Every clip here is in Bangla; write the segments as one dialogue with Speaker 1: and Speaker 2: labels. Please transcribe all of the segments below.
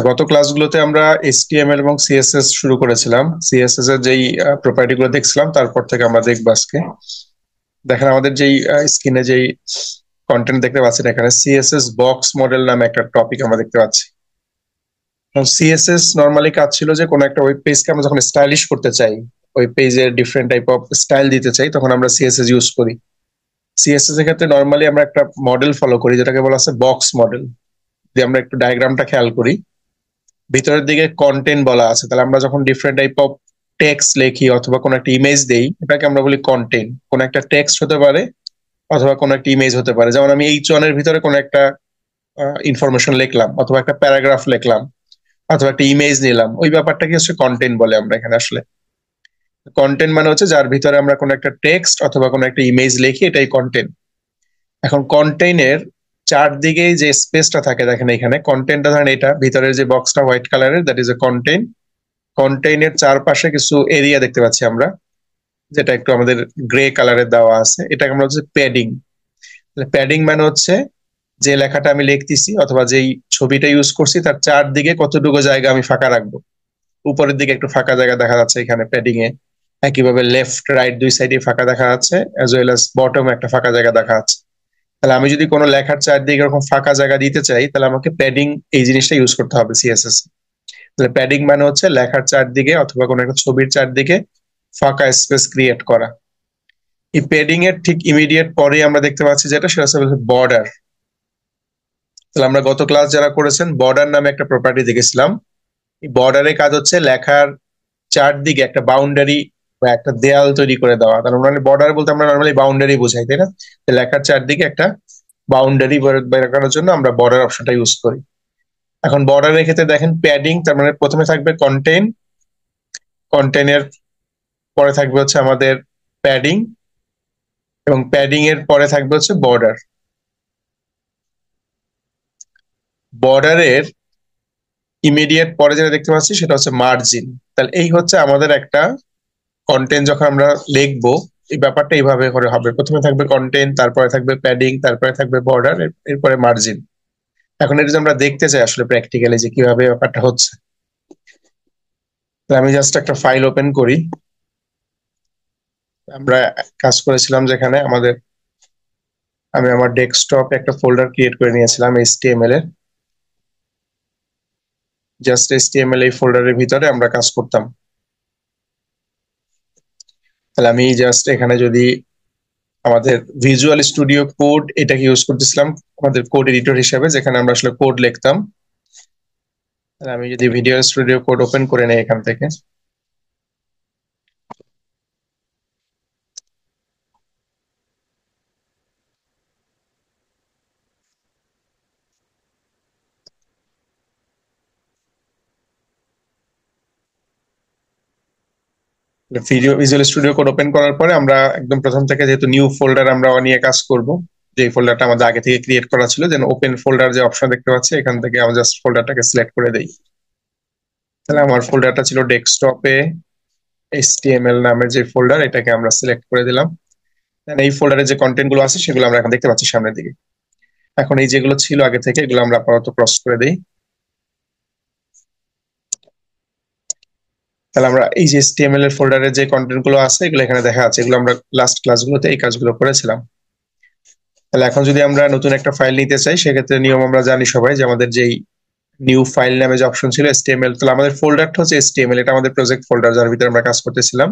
Speaker 1: গত ক্লাসগুলোতে আমরা HTML এবং CSS শুরু করেছিলাম। CSS এর যেই প্রপার্টি গুলো দেখছিলাম, তারপর থেকে আমরা দেখবো আজকে। দেখেন আমাদের যেই স্ক্রিনে যেই কন্টেন্ট দেখতে পাচ্ছেন, এখানে CSS বক্স মডেল নামে একটা টপিক আমরা দেখতে পাচ্ছি। CSS নর্মালি কাজ ছিল যে কোনো একটা ওয়েব পেজকে আমরা যখন স্টাইলিশ করতে চাই, ওই পেজের ডিফারেন্ট টাইপ অফ স্টাইল দিতে চাই, তখন আমরা CSS ইউজ করি। CSS এর ক্ষেত্রে নর্মালি আমরা একটা মডেল ফলো করি যেটাকে বলা আছে বক্স মডেল। যদি আমরা একটু ডায়াগ্রামটা খেয়াল করি, ভিতরের দিকে কন্টেন্ট বলা আছে, তাহলে আমরা যখন ডিফারেন্ট টাইপ অফ টেক্সট লিখি অথবা কোনো একটা ইমেজ দেই, এটাকে আমরা বলি কন্টেন্ট। কোনো একটা টেক্সট হতে পারে অথবা কোনো একটা ইমেজ হতে পারে। যেমন আমি H1 এর ভিতরে কোনো একটা ইনফরমেশন লিখলাম অথবা একটা প্যারাগ্রাফ লিখলাম অথবা একটা ইমেজ নিলাম, ওই ব্যাপারটাকে হচ্ছে কন্টেন্ট বলে আমরা এখানে। আসলে কন্টেন্ট মানে হচ্ছে যার ভিতরে আমরা কোনো একটা টেক্সট অথবা কোনো একটা ইমেজ লিখি, এটাই কন্টেন্ট। এখন কন্টেন্টের চারদিকেই যে স্পেসটা থাকে, দেখেন এখানে কন্টেন্টটা, ধরেন এটা ভিতরের যে বক্সটা হোয়াইট কালারের, দ্যাট ইজ এ কন্টেন্ট। কন্টেইনের চারপাশে কিছু এরিয়া দেখতে পাচ্ছি আমরা, যেটা একটু আমাদের গ্রে কালারের দেওয়া আছে, এটাকে আমরা হচ্ছে প্যাডিং। প্যাডিং মানে হচ্ছে যে লেখাটা আমি লিখতেছি অথবা যেই ছবিটা ইউজ করছি তার চারদিকে কতটুকু জায়গা আমি ফাঁকা রাখবো। উপরের দিকে একটু ফাঁকা জায়গা দেখা যাচ্ছে এখানে প্যাডিং এ, একইভাবে লেফট রাইট দুই সাইডে ফাঁকা দেখা যাচ্ছে, অ্যাজ ওয়েল অ্যাজ বটম একটা ফাঁকা জায়গা দেখা যাচ্ছে। তাহলে আমি যদি কোনো লেখার চারদিকে এরকম ফাঁকা জায়গা দিতে চাই, তাহলে আমাকে প্যাডিং এই জিনিসটা ইউজ করতে হবে CSS। তাহলে প্যাডিং মানে হচ্ছে লেখার চারদিকে অথবা কোনো একটা ছবির চারদিকে ফাঁকা স্পেস ক্রিয়েট করা। এই প্যাডিং এর ঠিক ইমিডিয়েট পরে আমরা দেখতে পাচ্ছি যেটা, সেটা হচ্ছে বর্ডার। তাহলে আমরা গত ক্লাস যারা করেছেন, বর্ডার নামে একটা প্রপার্টি দেখেছিলাম। এই বর্ডারের কাজ হচ্ছে লেখার চারদিকে একটা বাউন্ডারি বা একটা দেয়াল তৈরি করে দেওয়া। কারণ বর্ডার বলতে আমরা নর্মালি বাউন্ডারি বোঝাই, তাই না? লেখার চারদিকে একটা বাউন্ডারি বের জন্য আমরা বর্ডার অপশনটা ইউজ করি। এখন বর্ডারের ক্ষেত্রে দেখেন প্যাডিং, তার মানে প্রথমে থাকবে কন্টেন্ট, কন্টেন্টের পরে থাকবে হচ্ছে আমাদের প্যাডিং, এবং প্যাডিং এর পরে থাকবে হচ্ছে বর্ডার। বর্ডারের ইমিডিয়েট পরে যেটা দেখতে পাচ্ছি সেটা হচ্ছে মার্জিন। তাহলে এই হচ্ছে আমাদের একটা কন্টেন্ট যখন আমরা লিখবো, এই ব্যাপারটা এইভাবে করে হবে। প্রথমে থাকবে কন্টেন্ট, তারপরে থাকবে প্যাডিং, তারপরে থাকবে বর্ডার, এরপরে মার্জিন। এখন এটা যদি আমরা দেখতে চাই আসলে প্র্যাকটিক্যালি যে কিভাবে ব্যাপারটা হচ্ছে, আমি জাস্ট একটা ফাইল ওপেন করি। আমরা কাজ করেছিলাম যেখানে আমি আমার ডেস্কটপে একটা ফোল্ডার ক্রিয়েট করে নিয়েছিলাম HTML এর। জাস্ট HTML এই ফোল্ডারের ভিতরে আমরা কাজ করতাম। তাহলে আমি জাস্ট এখানে যদি আমাদের ভিজুয়াল স্টুডিও কোড এটাকে ইউজ করতেছিলাম আমাদের কোড এডিটর হিসেবে, যেখানে আমরা আসলে কোড লিখতাম। তাহলে আমি যদি ভিজুয়াল স্টুডিও কোড ওপেন করে নেই এখান থেকে, ভিজুয়াল স্টুডিও কোড ওপেন করার পরে আমরা একদম প্রথম থেকে যেহেতু নিউ ফোল্ডার আমরা নিয়ে কাজ করব, যে ফোল্ডারটা আমাদের আগে থেকে ক্রিয়েট করা ছিল, যেন ওপেন ফোল্ডার যে অপশন দেখতে পাচ্ছি এখান থেকে আমরা জাস্ট ফোল্ডারটাকে সিলেক্ট করে দেই। তাহলে আমার ফোল্ডারটা ছিল ডেস্কটপে HTML নামের যে ফোল্ডার, এটাকে আমরা সিলেক্ট করে দিলাম। এই ফোল্ডারে যে কন্টেন্ট গুলো আছে সেগুলো আমরা এখন দেখতে পাচ্ছি সামনের দিকে। এখন এই যেগুলো ছিল আগে থেকে, এগুলো আমরা আপাতত ক্রস করে দিই। তাহলে আমরা এই যে HTML এর ফোল্ডারে যে কন্টেন্ট গুলো আছে এগুলো এখানে দেখা আছে, এগুলো আমরা লাস্ট ক্লাসগুলোতে এই কাজগুলো করেছিলাম। তাহলে এখন যদি আমরা নতুন একটা ফাইল নিতে চাই, সেক্ষেত্রে নিয়ম আমরা জানি সবাই, যে আমাদের যেই নিউ ফাইল নামে যে অপশন ছিল HTML, তাহলে আমাদের ফোল্ডারটা হচ্ছে HTML, এটা আমাদের প্রজেক্ট ফোল্ডার যার ভিতরে আমরা কাজ করতেছিলাম।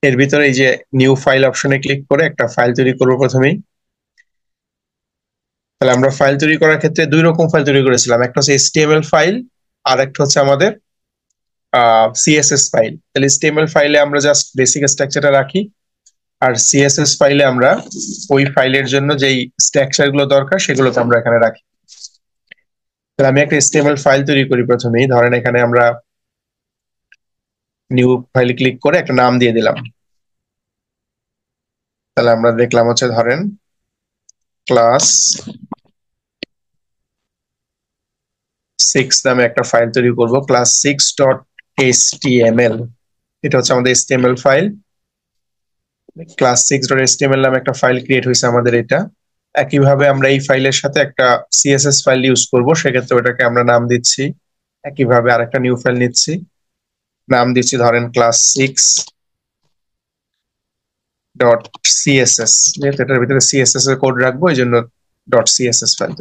Speaker 1: এর ভিতরে এই যে নিউ ফাইল অপশনে ক্লিক করে একটা ফাইল তৈরি করবো প্রথমেই। তাহলে আমরা ফাইল তৈরি করার ক্ষেত্রে দুই রকম ফাইল তৈরি করেছিলাম, একটা হচ্ছে HTML ফাইল আর একটা হচ্ছে আমাদের CSS ফাইল। তাহলে HTML ফাইলে আমরা জাস্ট বেসিক স্ট্রাকচারটা রাখি, আর CSS ফাইলে আমরা ওই ফাইলের জন্য যেই স্ট্রাকচার গুলো দরকার সেগুলোকে আমরা এখানে রাখি। তাহলে আমি একটা HTML ফাইল তৈরি করি প্রথমেই। ধরেন এখানে আমরা নিউ ফাইল ক্লিক করে একটা নাম দিয়ে দিলাম। তাহলে আমরা দেখলাম হচ্ছে ধরেন ক্লাস 6 নামে একটা ফাইল তৈরি করব, class6.html। এটা হচ্ছে আমাদের HTML ফাইল। class6.html নামে একটা ফাইল ক্রিয়েট হয়েছে আমাদের এটা। একইভাবে আমরা এই ফাইলের সাথে একটা CSS ফাইল ইউজ করব, সেক্ষেত্রে ওটাকে আমরা নাম দিচ্ছি একইভাবে আরেকটা নিউ ফাইল নিচ্ছি, নাম দিচ্ছি ধরেন ক্লাস 6 ডট সিএসএস, যেহেতু এটার ভিতরে সিএসএস এর কোড রাখবো এই জন্য ডট সিএসএস ফাইল।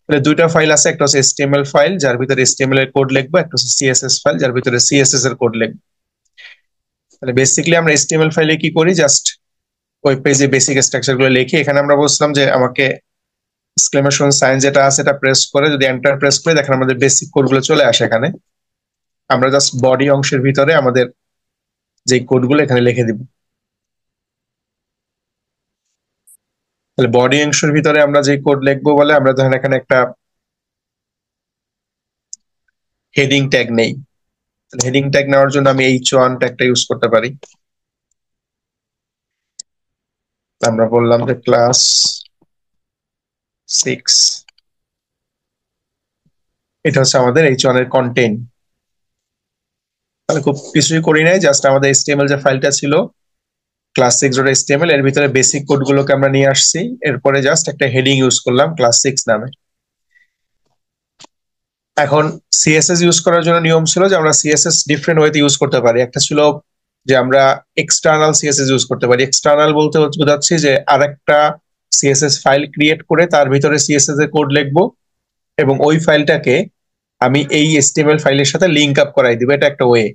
Speaker 1: তাহলে দুইটা ফাইল আছে, একটা হচ্ছে এচটিএমএল ফাইল যার ভিতরে এচটিএমএল এর কোড লিখবো, একটা হচ্ছে সিএসএস ফাইল যার ভিতরে সিএসএস এর কোড লিখবো। তাহলে বেসিক্যালি আমরা এচটিএমএল ফাইলে কি করি, জাস্ট ওয়েব পেজে বেসিক স্ট্রাকচার গুলো লিখি। এখানে আমরা বলছিলাম যে আমাকে এক্সক্লেমেশন সাইন যেটা আছে এটা প্রেস করে যদি এন্টার প্রেস করে দেখেন আমাদের বেসিক কোড গুলো চলে আসে এখানে। আমরা জাস্ট বডি অংশের ভিতরে আমাদের যে কোড গুলো এখানে লিখে দিব। তাহলে বডি অংশের ভিতরে আমরা যে কোড লিখবো বলে আমরা ধরেন এখানে একটা হেডিং ট্যাগ নেই, হেডিং ট্যাগ নেওয়ার জন্য আমি H1 ট্যাগটা ইউজ করতে পারি। আমরা বললাম যে ক্লাস 6, এটা হচ্ছে আমাদের H1 এর কন্টেন্ট। তাহলে খুব কিছুই করি নাই, জাস্ট আমাদের HTML যে ফাইলটা ছিল ক্লাস 6.html এর ভিতরে বেসিক কোড গুলোকে আমরা নিয়ে আসছি, এরপরে জাস্ট একটা হেডিং ইউজ করলাম ক্লাস 6 নামে। এখন সিএসএস ইউজ করার জন্য নিয়ম ছিল যে আমরা সিএসএস ডিফারেন্ট ওয়েতে ইউজ করতে পারি। একটা ছিল যে আমরা এক্সটার্নাল সিএসএস ইউজ করতে পারি। এক্সটার্নাল বলতে বোঝাচ্ছি যে আরেকটা সিএসএস ফাইল ক্রিয়েট করে তার ভিতরে সিএসএস এর কোড লিখবো এবং ওই ফাইলটাকে আমি এই এচটিএমএল ফাইলের সাথে লিংক আপ করাই দিব। এটা একটা ওয়ে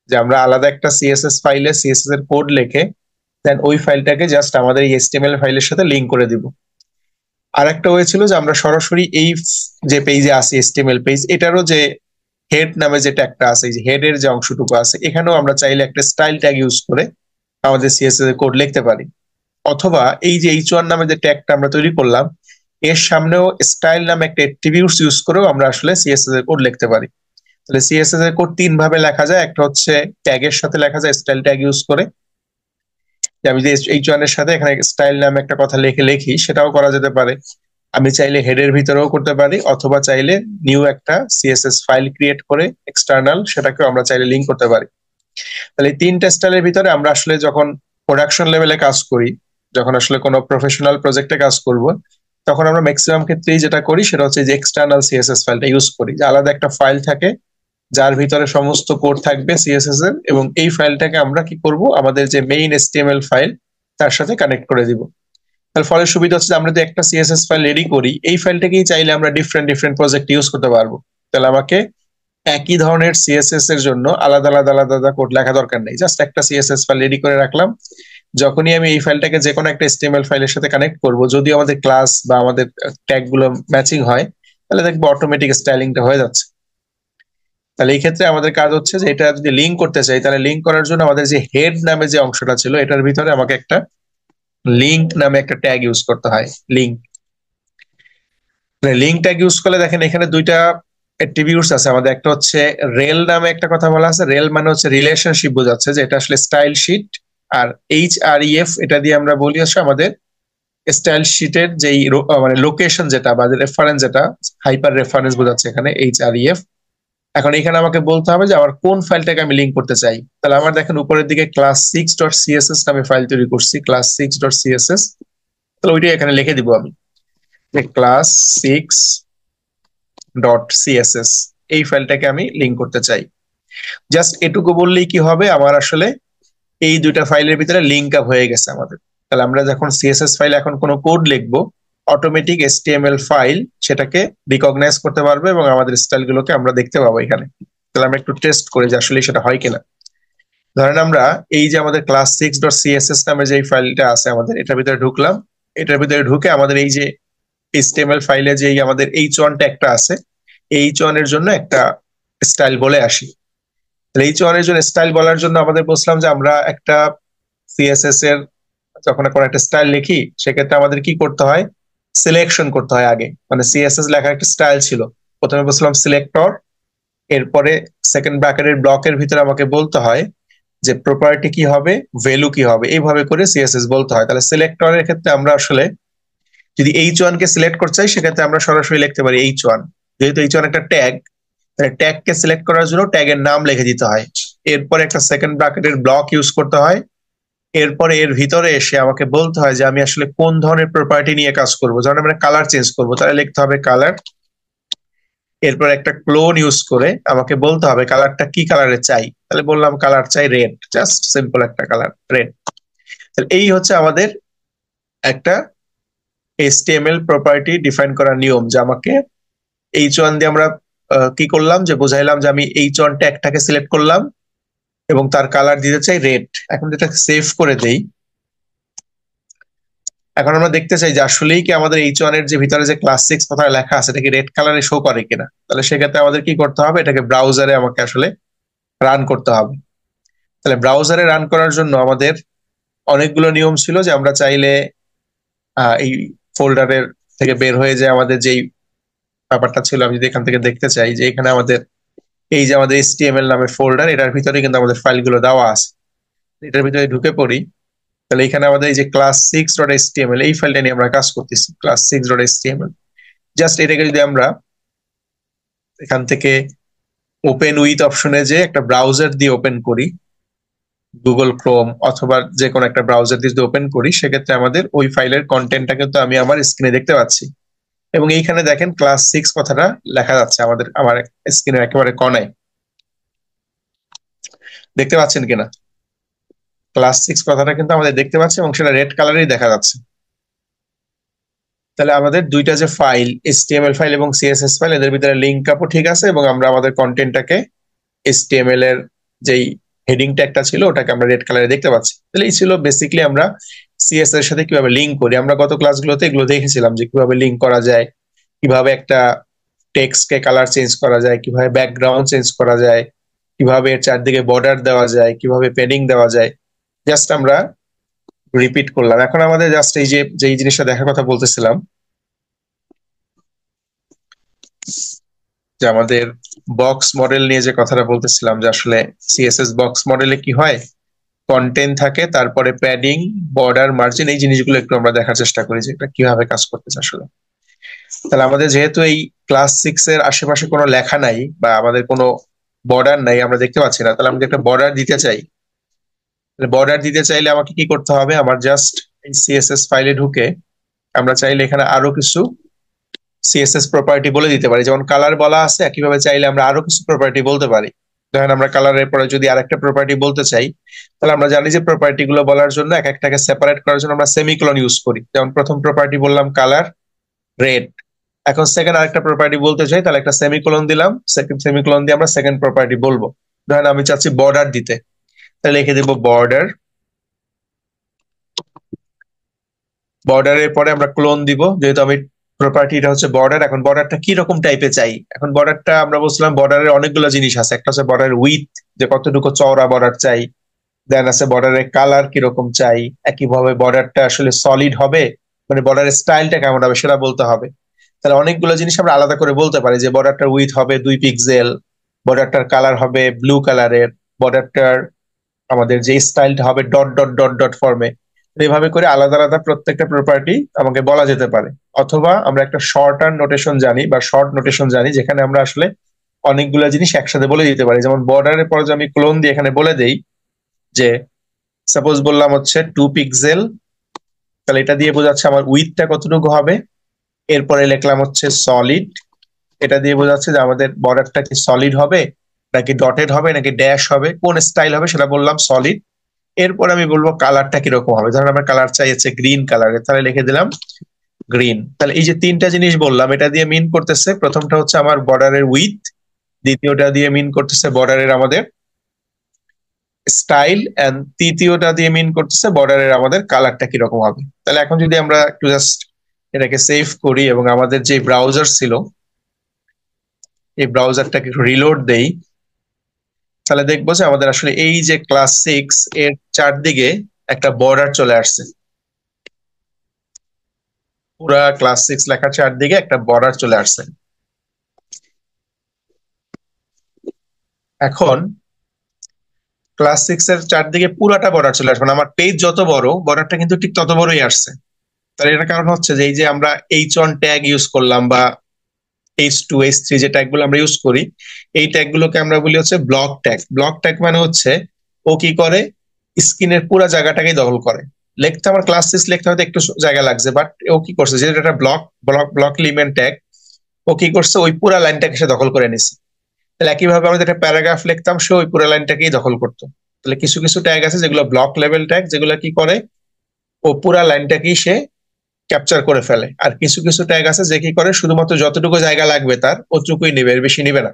Speaker 1: যে আমরা আলাদা একটা সিএসএস ফাইলে সিএসএস এর কোড লিখে দেন ওই ফাইলটাকে জাস্ট আমাদের এই এচটিএমএল ফাইলের সাথে লিংক করে দিব। আর একটা ওয়ে ছিল যে আমরা সরাসরি এই যে পেজে আছে এচটিএমএল পেজ, এটারও যে হেড নামে যে ট্যাগটা আছে, এই যে হেড এর যে অংশটুকু আছে এখানেও আমরা চাইলে একটা স্টাইল ট্যাগ ইউজ করে আমাদের সিএসএস এর কোড লিখতে পারি। অথবা এই যে H1 নামে যে ট্যাগটা আমরা তৈরি করলাম এর সামনেও স্টাইল নামে একটা অ্যাট্রিবিউটস ইউজ করেও আমরা আসলে সিএসএস এর কোড লিখতে পারি। তাহলে সিএসএস এর কোড তিন ভাবে লেখা যায়। একটা হচ্ছে ট্যাগের সাথে লেখা যায় স্টাইল ট্যাগ ইউজ করে, যে আমি যে H1 এর সাথে এখানে স্টাইল নামে একটা কথা লিখি সেটাও করা যেতে পারে। আমি চাইলে হেডের ভিতরেও করতে পারি, অথবা চাইলে নিউ একটা সিএসএস ফাইল ক্রিয়েট করে এক্সটার্নাল সেটাকেও আমরা চাইলে লিংক করতে পারি। তাহলে এই তিনটা স্টাইলের ভিতরে আমরা আসলে যখন প্রোডাকশন লেভেলে কাজ করি, যখন আসলে কোনো প্রফেশনাল প্রজেক্টে কাজ করব, তখন আমরা ম্যাক্সিমাম ক্ষেত্রেই যেটা করি সেটা হচ্ছে যে এক্সটার্নাল সিএসএস ফাইলটা ইউজ করি, যে আলাদা একটা ফাইল থাকে যার ভিতরে সমস্ত কোড থাকবে সিএসএস এর, এবং এই ফাইলটাকে আমরা কি করব আমাদের যে মেইন এচটিএমএল ফাইল তার সাথে কানেক্ট করে দিব। তার ফলে সুবিধা হচ্ছে আমরা যদি একটা সিএসএস ফাইল রেডি করি এই ফাইলটাকেই চাইলে আমরা ডিফারেন্ট ডিফারেন্ট প্রজেক্ট ইউজ করতে পারবো। তাহলে আমাকে একই ধরনের সিএসএস এর জন্য আলাদা আলাদা আলাদা আলাদা কোড লেখা দরকার নেই, জাস্ট একটা সিএসএস ফাইল রেডি করে রাখলাম। যখনই আমি এই ফাইলটাকে যে কোনো একটা এচটিএমএল ফাইলের সাথে কানেক্ট করব, যদি আমাদের ক্লাস বা আমাদের ট্যাগ গুলো ম্যাচিং হয় তাহলে দেখবো অটোমেটিক স্টাইলিংটা হয়ে যাচ্ছে। তাহলে এই ক্ষেত্রে আমাদের কাজ হচ্ছে যে এটা যদি লিঙ্ক করতে চাই তাহলে লিঙ্ক করার জন্য আমাদের যে হেড নামে যে অংশটা ছিল এটার ভিতরে আমাকে একটা লিঙ্ক নামে একটা ট্যাগ ইউজ করতে হয়, লিঙ্ক। লিঙ্ক ট্যাগ ইউজ করলে দেখেন এখানে দুইটা অ্যাট্রিবিউটস আছে আমাদের। একটা হচ্ছে রেল নামে একটা কথা বলা আছে, রেল মানে হচ্ছে রিলেশনশিপ বোঝাচ্ছে, যে এটা আসলে স্টাইল শিট। আর HREF এটা দিয়ে আমরা বলি হচ্ছে আমাদের স্টাইল শিটের যেই মানে লোকেশন যেটা বা রেফারেন্স, যেটা হাইপার রেফারেন্স বোঝাচ্ছে এখানে HREF। এখন এখানে আমাকে বলতে হবে যে আমার কোন ফাইলটাকে আমি লিঙ্ক করতে চাই। তাহলে আমার দেখেন উপরের দিকে ক্লাস 6.css নামে ফাইল তৈরি করছি, ক্লাস 6.css। তাহলে ওইটাই এখানে লিখে দিব আমি যে ক্লাস 6.css, এই ফাইলটাকে আমি লিঙ্ক করতে চাই। জাস্ট এটুকু বললেই কি হবে, আমার আসলে এই দুইটা ফাইলের ভিতরে লিঙ্ক আপ হয়ে গেছে আমাদের। তাহলে আমরা যখন সিএসএস ফাইল এখন কোনো কোড লিখবো অটোমেটিক এচটিএমএল ফাইল সেটাকে রিকগনাইজ করতে পারবে এবং আমাদের স্টাইল গুলোকে আমরা দেখতে পাবো এখানে। তাহলে আমরা একটু টেস্ট করি যে আসলে সেটা হয় কিনা। ধরেন আমরা এই যে আমাদের ক্লাস 6.css নামে যে ফাইলটা আছে আমাদের, এটার ভিতরে ঢুকলাম। এটার ভিতরে ঢুকে আমাদের এই যে HTML ফাইলে যে আমাদের H1 ট্যাগটা আছে, H1 এর জন্য একটা স্টাইল বলে আসি। তাহলে H1 এর জন্য স্টাইল বলার জন্য আমাদের বলছিলাম যে আমরা একটা সিএসএস এর যখন কোনো একটা স্টাইল লিখি সেক্ষেত্রে আমাদের কি করতে হয়, সিলেকশন করতে হয় আগে। মানে সিএসএস লেখার একটা স্টাইল ছিল, প্রথমে বলছিলাম সিলেক্টর, এরপরে সেকেন্ড ব্র্যাকেটের ব্লকের ভিতরে আমাকে বলতে হয় যে প্রপার্টি কি হবে, ভ্যালু কি হবে, এইভাবে করে সিএসএস বলতে হয়। তাহলে সিলেক্টরের ক্ষেত্রে আমরা আসলে যদি H1 কে সিলেক্ট করতে চাই সেক্ষেত্রে আমরা সরাসরি লিখতে পারি H1, যেহেতু H1 একটা ট্যাগ, ট্যাগ কে সিলেক্ট করার জন্য ট্যাগের নাম লিখে দিতে হয়। এরপরে একটা সেকেন্ড ব্র্যাকেটের ব্লক ইউজ করতে হয়। এরপরে এর ভিতরে এসে আমাকে বলতে হয় যে আমি আসলে কোন ধরনের প্রপার্টি নিয়ে কাজ করবো। যখন আমরা কালার চেঞ্জ করবো তাহলে লিখতে হবে কালার। এরপর একটা ক্লোন ইউজ করে আমাকে বলতে হবে কালারটা কি কালারে চাই। তাহলে বললাম কালার চাই রেড, জাস্ট সিম্পল একটা কালার রেড। তাহলে এই হচ্ছে আমাদের একটা HTML প্রপার্টি ডিফাইন করার নিয়ম, যে আমাকে h1 দিয়ে আমরা কি করলাম, যে বোঝাইলাম যে আমি h1 ট্যাগটাকে সিলেক্ট করলাম এবং তার কালার দিতে চাই রেড। এখন যেটা সেভ করে দেই, এখন আমরা দেখতে চাই যে আসলেই কি আমাদের h1 এর যে ভিতরে যে ক্লাস 6 কথা লেখা আছে এটা কি রেড কালারে শো করে কিনা। তাহলে সেক্ষেত্রে আমাদের কি করতে হবে, এটাকে ব্রাউজারে আমাকে আসলে রান করতে হবে। তাহলে ব্রাউজারে রান করার জন্য আমাদের অনেকগুলো নিয়ম ছিল, যে আমরা চাইলে এই ফোল্ডারের থেকে বের হয়ে যায় আমাদের যেই ব্যাপারটা ছিল, আমি যদি এখান থেকে দেখতে চাই যে এখানে আমাদের এই যে আমাদের HTML নামের ফোল্ডার, এটার ভিতরে কিন্তু আমাদের ফাইলগুলো দেওয়া আছে। এটার ভিতরে ঢুকে পড়ি, তাহলে এখানে আমাদের এই যে class6.html এই ফাইলটা নিয়ে আমরা কাজ করতেছি, class6.html। জাস্ট এটাকে যদি আমরা এখান থেকে ওপেন উইথ অপশনে যে একটা ব্রাউজার দিয়ে ওপেন করি, গুগল ক্রোম অথবা যে কোনো একটা ব্রাউজার দিয়ে যদি ওপেন করি, সেক্ষেত্রে আমাদের ওই ফাইলের কন্টেন্টটা কিন্তু আমি আমার স্ক্রিনে দেখতে পাচ্ছি। এবং এইখানে দেখেন class6 কথাটা লেখা যাচ্ছে আমার স্ক্রিনের একেবারে কোনায়, দেখতে পাচ্ছেন কিনা? class6 কথাটা কিন্তু আমাদের দেখতে পাচ্ছি এবং সেটা রেড কালারেই দেখা যাচ্ছে। তাহলে আমাদের দুইটা যে ফাইল, HTML ফাইল এবং CSS ফাইল, এদের ভিতরে লিঙ্ক আপও ঠিক আছে এবং আমরা আমাদের কন্টেন্টটাকে HTML এর যেই হেডিং ট্যাগটা ছিল ওটাকে আমরা রেড কালারে দেখতে পাচ্ছি। তাহলে এই ছিল বেসিক্যালি আমরা CSS এর সাথে কিভাবে লিঙ্ক করি। আমরা গত ক্লাসগুলোতে এগুলো দেখেছিলাম যে কিভাবে লিঙ্ক করা যায়, কিভাবে একটা টেক্সটকে কালার চেঞ্জ করা যায়, কিভাবে ব্যাকগ্রাউন্ড চেঞ্জ করা যায়, কিভাবে এর চারদিকে বর্ডার দেওয়া যায়, কিভাবে প্যাডিং দেওয়া যায়। জাস্ট আমরা রিপিট করলাম। এখন আমাদের জাস্ট এই যে জিনিসটা দেখার কথা বলতেছিলাম, যে আমাদের বক্স মডেল নিয়ে যে কথাটা বলতেছিলাম, যে আসলে CSS বক্স মডেলে কি হয়, কন্টেন্ট থাকে, তারপরে প্যাডিং, বর্ডার, মার্জিন, এই জিনিসগুলো একটু আমরা দেখার চেষ্টা করি যে এটা কিভাবে কাজ করতেছে আসলে। তাহলে আমাদের যেহেতু এই class6 এর আশেপাশে কোনো লেখা নাই বা আমাদের কোনো বর্ডার নাই, আমরা দেখতে পাচ্ছি না, তাহলে আমি একটা বর্ডার দিতে চাই। বর্ডার দিতে চাইলে আমাকে কি করতে হবে, আমার জাস্ট এই CSS ফাইলে ঢুকে আমরা চাইলে এখানে আরো কিছু CSS প্রপার্টি বলে দিতে পারি। যেমন কালার বলা আছে, একইভাবে চাইলে আমরা আরো কিছু প্রপার্টি বলতে পারি। ধরেন আমরা কালারের পরে যদি আরেকটা প্রপার্টি বলতে চাই, তাহলে আমরা জানি যে প্রপার্টি গুলো বলার জন্য এক একটাকে সেপারেট করার জন্য আমরা সেমিকোলন ইউজ করি। যেমন প্রথম প্রপার্টি বললাম কালার রেড, এখন সেকেন্ড আরেকটা প্রপার্টি বলতে চাই, তাহলে একটা সেমিকোলন দিলাম, সেকেন্ড সেমিকোলন দিয়ে আমরা সেকেন্ড প্রপার্টি বলবো। ধরেন আমি চাচ্ছি বর্ডার দিতে, তাহলে লিখে দিব বর্ডার। বর্ডারের পরে আমরা ক্লোন দিব, যেহেতু আমি প্রপার্টিটা হচ্ছে বর্ডার। এখন বর্ডারটা কি রকম টাইপে চাই, এখন বর্ডারটা আমরা বলছিলাম বর্ডারের অনেকগুলো জিনিস আছে। একটা হচ্ছে বর্ডারের উইথ, যে কতটুকু চওড়া বর্ডার চাই, দেন আছে বর্ডারের কালার কিরকম চাই, একইভাবে বর্ডারটা আসলে সলিড হবে, মানে বর্ডারের স্টাইলটা কেমন হবে সেটা বলতে হবে। তাহলে অনেকগুলো জিনিস আমরা আলাদা করে বলতে পারি, যে বর্ডারটার উইথ হবে 2 পিক্সেল, বর্ডারটার কালার হবে ব্লু কালারের, বর্ডারটার আমাদের যে স্টাইলটা হবে ডট ডট ডট ডট ফর্মে। এইভাবে করে আলাদা আলাদা প্রত্যেকটা প্রপার্টি আমাকে বলা যেতে পারে। অথবা আমরা একটা শর্ট টার্ম নোটেশন জানি বা শর্ট নোটেশন জানি, যেখানে আমরা আসলে অনেকগুলো জিনিস একসাথে বলে দিতে পারি। যেমন বর্ডারের পরে যে আমি ক্লোন দিয়ে এখানে বলে দেই যে সাপোজ বললাম হচ্ছে 2 পিক্সেল, তাহলে এটা দিয়ে বোঝাচ্ছে আমার উইথটা কতটুকু হবে। এরপরে লিখলাম হচ্ছে সলিড, এটা দিয়ে বোঝাচ্ছে যে আমাদের বর্ডারটা কি সলিড হবে নাকি ডটেড হবে নাকি ড্যাশ হবে, কোন স্টাইল হবে সেটা বললাম সলিড। এরপর আমি বলবো কালারটা কিরকম হবে, ধরেন আমার কালার চাইছে গ্রিন কালারের, তাহলে লিখে দিলাম গ্রিন। তাহলে এই যে তিনটা জিনিস বললাম, এটা দিয়ে মিন করতেছে, প্রথমটা হচ্ছে আমার বর্ডারের উইথ, দ্বিতীয়টা দিয়ে মিন করতেছে বর্ডারের আমাদের স্টাইল, এন্ড তৃতীয়টা দিয়ে মিন করতেছে বর্ডারের আমাদের কালারটা কিরকম হবে। তাহলে এখন যদি আমরা একটু জাস্ট এটাকে সেভ করি এবং আমাদের যে ব্রাউজার ছিল এই ব্রাউজারটাকে রিলোড দেই, তাহলে দেখবো যে আমাদের আসলে এই যে class6 এর চারদিকে একটা বর্ডার চলে আসছে। পুরা class6 লেখার চারদিকে একটা বর্ডার চলে আসছে। এখন class6 এর চারদিকে পুরাটা বর্ডার চলে আসবে, মানে আমার পেজ যত বড় বর্ডারটা কিন্তু ঠিক তত বড়ই আসছে। তাহলে এটার কারণ হচ্ছে যে এই যে আমরা h1 ট্যাগ ইউজ করলাম বা h2 h3 যে ট্যাগ গুলো আমরা ইউজ করি, এই ট্যাগ গুলোকে আমরা বলি হচ্ছে ব্লক ট্যাগ। ব্লক ট্যাগ মানে হচ্ছে ও কি করে, স্ক্রিনের পুরো জায়গাটাকেই দখল করে। লিখতে আমার class6 লিখতে হয়তো একটু জায়গা লাগছে, বাট ও কি করছে, যেহেতু একটা block block block element tag, ও কি করছে, ওই পুরা লাইনটাকে সে দখল করে নিছে। তাহলে একইভাবে আমি একটা প্যারাগ্রাফ লিখতাম, সে ওই পুরো লাইনটাকেই দখল করতো। তাহলে কিছু কিছু ট্যাগ আছে যেগুলো ব্লক লেভেল ট্যাগ, যেগুলো কি করে ও পুরা লাইনটাকেই সে ক্যাপচার করে ফেলে। আর কিছু কিছু ট্যাগ আছে যে কি করে শুধুমাত্র যতটুকু জায়গা লাগবে তার ওটুকুই নিবে, এর বেশি নিবে না।